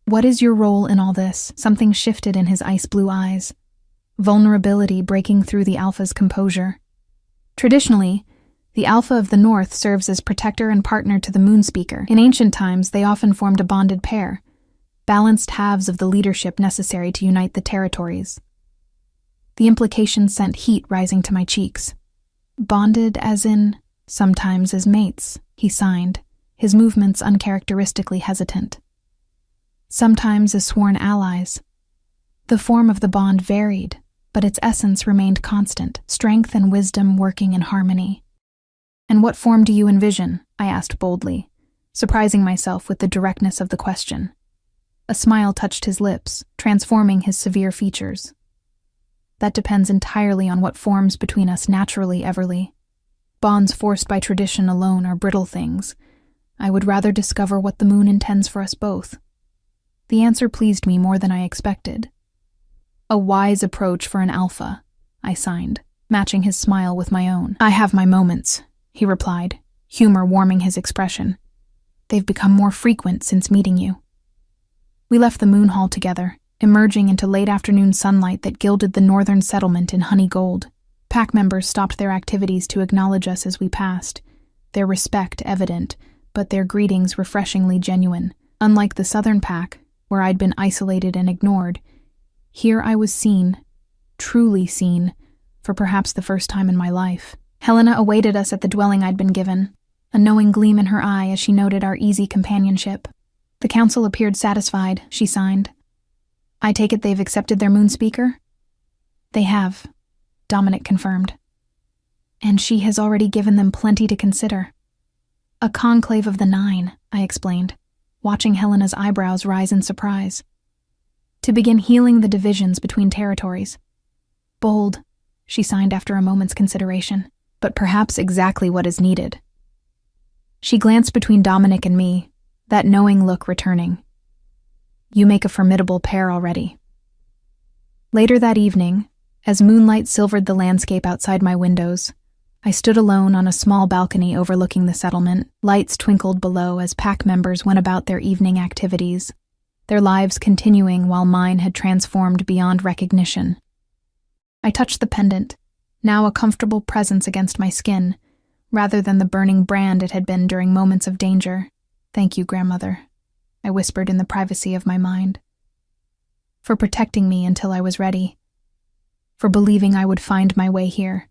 What is your role in all this? Something shifted in his ice-blue eyes. Vulnerability breaking through the Alpha's composure. Traditionally, the Alpha of the North serves as protector and partner to the Moon Speaker. In ancient times, they often formed a bonded pair, balanced halves of the leadership necessary to unite the territories. The implication sent heat rising to my cheeks. Bonded as in, Sometimes as mates, he signed, his movements uncharacteristically hesitant. Sometimes as sworn allies. The form of the bond varied, but its essence remained constant, strength and wisdom working in harmony. "And what form do you envision?" I asked boldly, surprising myself with the directness of the question. A smile touched his lips, transforming his severe features. "That depends entirely on what forms between us naturally, Everly. Bonds forced by tradition alone are brittle things. I would rather discover what the moon intends for us both." The answer pleased me more than I expected. "A wise approach for an alpha," I signed, matching his smile with my own. "I have my moments," he replied, humor warming his expression. "They've become more frequent since meeting you." We left the moon hall together, emerging into late afternoon sunlight that gilded the northern settlement in honey gold. Pack members stopped their activities to acknowledge us as we passed, their respect evident, but their greetings refreshingly genuine. Unlike the southern pack, where I'd been isolated and ignored, here I was seen, truly seen, for perhaps the first time in my life. Helena awaited us at the dwelling I'd been given, a knowing gleam in her eye as she noted our easy companionship. "The council appeared satisfied," she signed. "I take it they've accepted their moon speaker?" "They have," Dominic confirmed. "And she has already given them plenty to consider." "A conclave of the 9, I explained, watching Helena's eyebrows rise in surprise. "To begin healing the divisions between territories." "Bold," she signed after a moment's consideration, "but perhaps exactly what is needed." She glanced between Dominic and me, that knowing look returning. "You make a formidable pair already." Later that evening, as moonlight silvered the landscape outside my windows, I stood alone on a small balcony overlooking the settlement. Lights twinkled below as pack members went about their evening activities, their lives continuing while mine had transformed beyond recognition. I touched the pendant, now a comfortable presence against my skin, rather than the burning brand it had been during moments of danger. "Thank you, grandmother," I whispered in the privacy of my mind. "For protecting me until I was ready. For believing I would find my way here."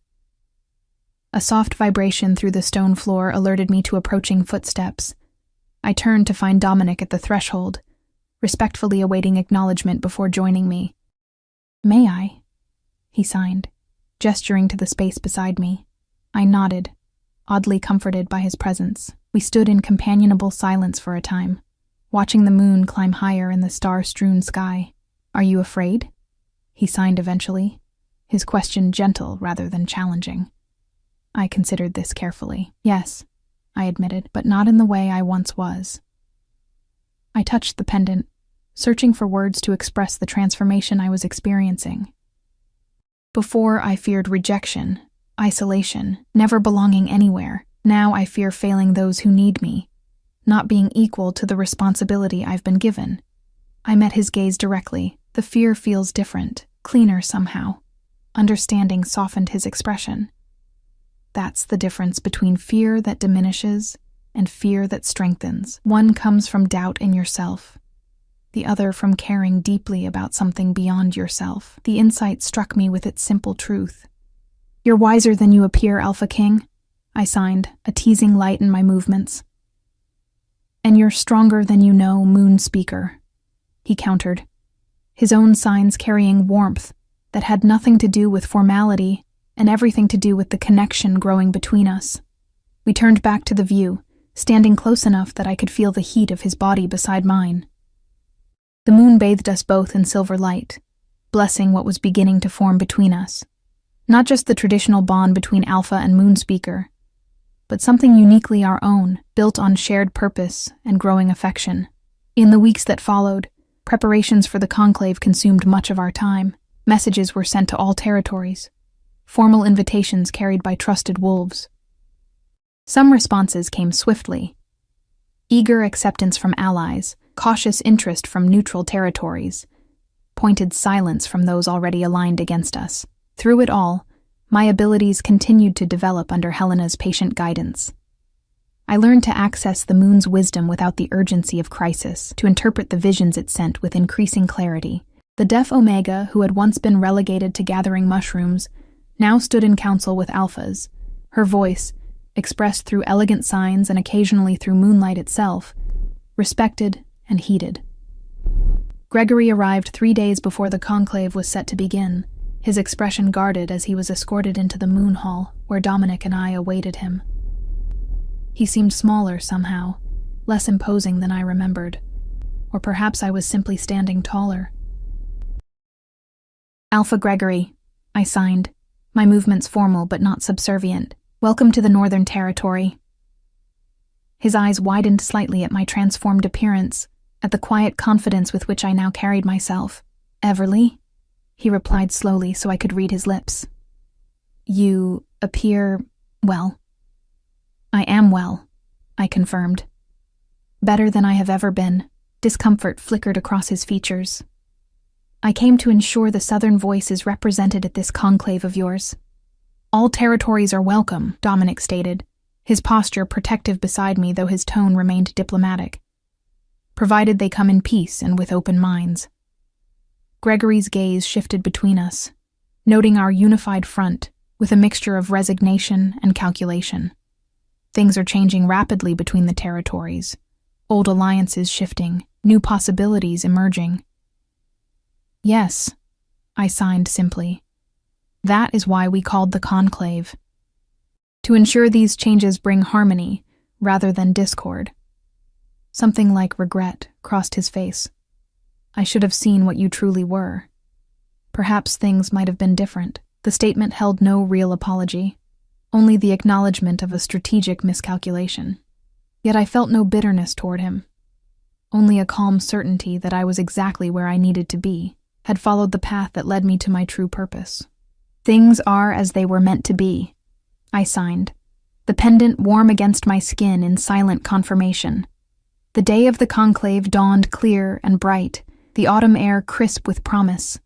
A soft vibration through the stone floor alerted me to approaching footsteps. I turned to find Dominic at the threshold, respectfully awaiting acknowledgement before joining me. "May I?" he signed, gesturing to the space beside me. I nodded, oddly comforted by his presence. We stood in companionable silence for a time, watching the moon climb higher in the star-strewn sky. "Are you afraid?" he signed eventually, his question gentle rather than challenging. I considered this carefully. "Yes," I admitted, "but not in the way I once was." I touched the pendant, searching for words to express the transformation I was experiencing. Before, I feared rejection, isolation, never belonging anywhere. Now I fear failing those who need me, not being equal to the responsibility I've been given. I met his gaze directly. The fear feels different, cleaner somehow. Understanding softened his expression. That's the difference between fear that diminishes and fear that strengthens. One comes from doubt in yourself, the other from caring deeply about something beyond yourself. The insight struck me with its simple truth. "You're wiser than you appear, Alpha King," I signed, a teasing light in my movements. "And you're stronger than you know, Moon Speaker," he countered, his own signs carrying warmth that had nothing to do with formality and everything to do with the connection growing between us. We turned back to the view, standing close enough that I could feel the heat of his body beside mine. The moon bathed us both in silver light, blessing what was beginning to form between us. Not just the traditional bond between Alpha and Moon Speaker, but something uniquely our own, built on shared purpose and growing affection. In the weeks that followed, preparations for the conclave consumed much of our time. Messages were sent to all territories, formal invitations carried by trusted wolves. Some responses came swiftly. Eager acceptance from allies, cautious interest from neutral territories, pointed silence from those already aligned against us. Through it all, my abilities continued to develop under Helena's patient guidance. I learned to access the moon's wisdom without the urgency of crisis, to interpret the visions it sent with increasing clarity. The deaf Omega, who had once been relegated to gathering mushrooms, now stood in council with alphas, her voice, expressed through elegant signs and occasionally through moonlight itself, respected and heeded. Gregory arrived 3 days before the conclave was set to begin, his expression guarded as he was escorted into the moon hall, where Dominic and I awaited him. He seemed smaller somehow, less imposing than I remembered, or perhaps I was simply standing taller. "Alpha Gregory," I signed, my movements formal but not subservient. "Welcome to the Northern Territory." His eyes widened slightly at my transformed appearance, at the quiet confidence with which I now carried myself. "Everly?" he replied slowly so I could read his lips. "You appear well." "I am well," I confirmed. "Better than I have ever been." Discomfort flickered across his features. "I came to ensure the Southern voice is represented at this conclave of yours." "All territories are welcome," Dominic stated, his posture protective beside me though his tone remained diplomatic. "Provided they come in peace and with open minds." Gregory's gaze shifted between us, noting our unified front with a mixture of resignation and calculation. Things are changing rapidly between the territories, old alliances shifting, new possibilities emerging. "Yes," I signed simply. "That is why we called the conclave. To ensure these changes bring harmony rather than discord." Something like regret crossed his face. "I should have seen what you truly were. Perhaps things might have been different." The statement held no real apology, only the acknowledgement of a strategic miscalculation. Yet I felt no bitterness toward him, only a calm certainty that I was exactly where I needed to be, had followed the path that led me to my true purpose. "Things are as they were meant to be," I signed, the pendant warm against my skin in silent confirmation. The day of the conclave dawned clear and bright, the autumn air crisp with promise.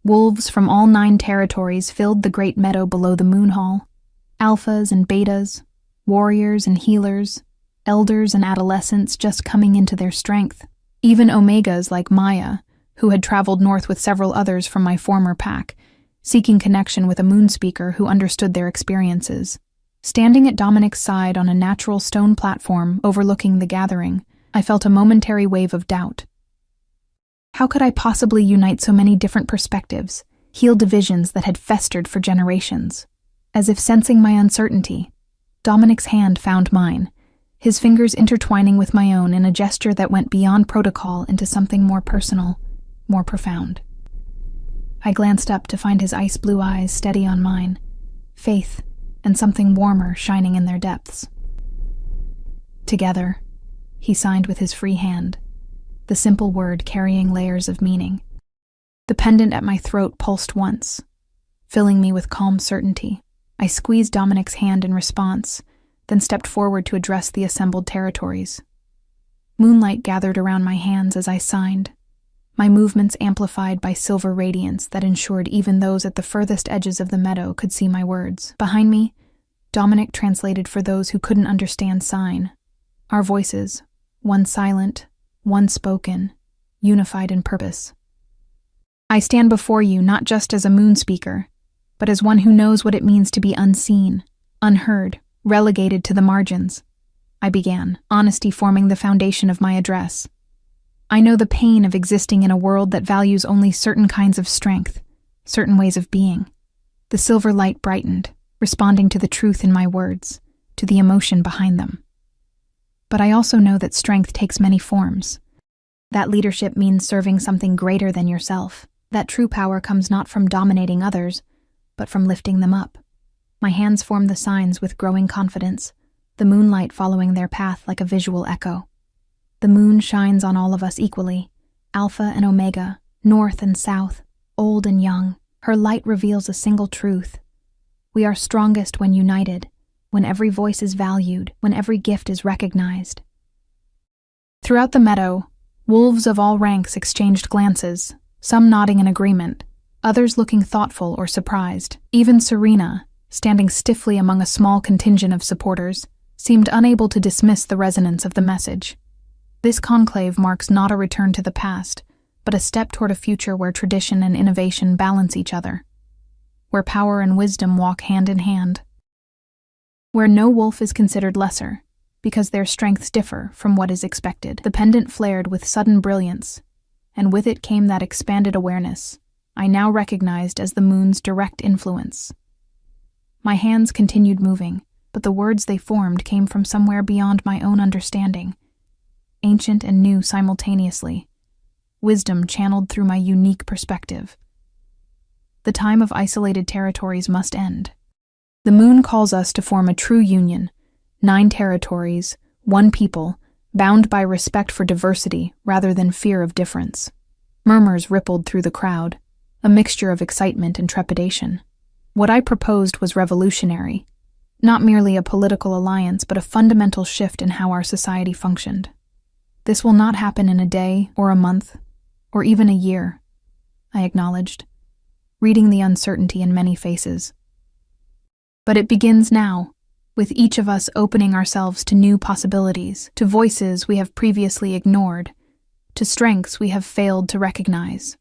Wolves from all 9 territories filled the great meadow below the moon hall. Alphas and betas, warriors and healers, elders and adolescents just coming into their strength. Even omegas like Maya, who had traveled north with several others from my former pack, seeking connection with a moon speaker who understood their experiences. Standing at Dominic's side on a natural stone platform overlooking the gathering, I felt a momentary wave of doubt. How could I possibly unite so many different perspectives, heal divisions that had festered for generations? As if sensing my uncertainty, Dominic's hand found mine, his fingers intertwining with my own in a gesture that went beyond protocol into something more personal, more profound. I glanced up to find his ice-blue eyes steady on mine, faith and something warmer shining in their depths. "Together," he signed with his free hand, the simple word carrying layers of meaning. The pendant at my throat pulsed once, filling me with calm certainty. I squeezed Dominic's hand in response, then stepped forward to address the assembled territories. Moonlight gathered around my hands as I signed, my movements amplified by silver radiance that ensured even those at the furthest edges of the meadow could see my words. Behind me, Dominic translated for those who couldn't understand sign. Our voices, one silent, one spoken, unified in purpose. "I stand before you not just as a moon speaker, but as one who knows what it means to be unseen, unheard, relegated to the margins," I began, honesty forming the foundation of my address. "I know the pain of existing in a world that values only certain kinds of strength, certain ways of being." The silver light brightened, responding to the truth in my words, to the emotion behind them. "But I also know that strength takes many forms. That leadership means serving something greater than yourself. That true power comes not from dominating others, but from lifting them up." My hands formed the signs with growing confidence, the moonlight following their path like a visual echo. The moon shines on all of us equally, Alpha and Omega, north and south, old and young. Her light reveals a single truth. We are strongest when united, when every voice is valued, when every gift is recognized. Throughout the meadow, wolves of all ranks exchanged glances, some nodding in agreement, others looking thoughtful or surprised. Even Serena, standing stiffly among a small contingent of supporters, seemed unable to dismiss the resonance of the message. This conclave marks not a return to the past, but a step toward a future where tradition and innovation balance each other, where power and wisdom walk hand in hand. where no wolf is considered lesser, because their strengths differ from what is expected. The pendant flared with sudden brilliance, and with it came that expanded awareness I now recognized as the moon's direct influence. My hands continued moving, but the words they formed came from somewhere beyond my own understanding, ancient and new simultaneously, wisdom channeled through my unique perspective. The time of isolated territories must end. The moon calls us to form a true union, 9 territories, 1 people, bound by respect for diversity rather than fear of difference. Murmurs rippled through the crowd, a mixture of excitement and trepidation. What I proposed was revolutionary, not merely a political alliance, but a fundamental shift in how our society functioned. This will not happen in a day or a month, or even a year, I acknowledged, reading the uncertainty in many faces. But it begins now, with each of us opening ourselves to new possibilities, to voices we have previously ignored, to strengths we have failed to recognize.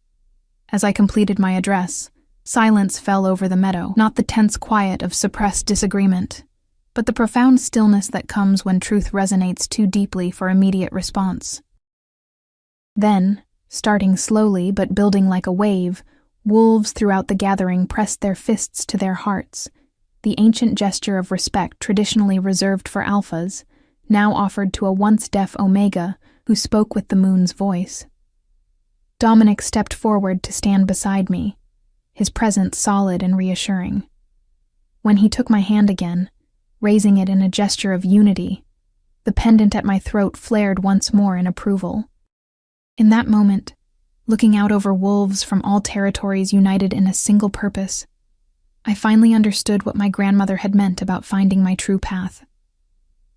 As I completed my address, silence fell over the meadow, not the tense quiet of suppressed disagreement, but the profound stillness that comes when truth resonates too deeply for immediate response. Then, starting slowly but building like a wave, wolves throughout the gathering pressed their fists to their hearts, the ancient gesture of respect traditionally reserved for alphas, now offered to a once-deaf omega who spoke with the moon's voice. Dominic stepped forward to stand beside me, his presence solid and reassuring. When he took my hand again, raising it in a gesture of unity, the pendant at my throat flared once more in approval. In that moment, looking out over wolves from all territories united in a single purpose, I finally understood what my grandmother had meant about finding my true path.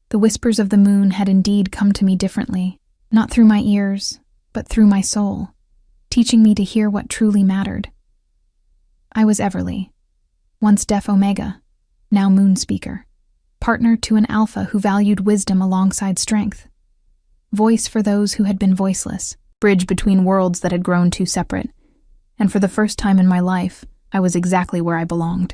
The whispers of the moon had indeed come to me differently, not through my ears, but through my soul, teaching me to hear what truly mattered. I was Everly, once deaf Omega, now moon speaker, partner to an alpha who valued wisdom alongside strength, voice for those who had been voiceless, bridge between worlds that had grown too separate, and for the first time in my life, I was exactly where I belonged.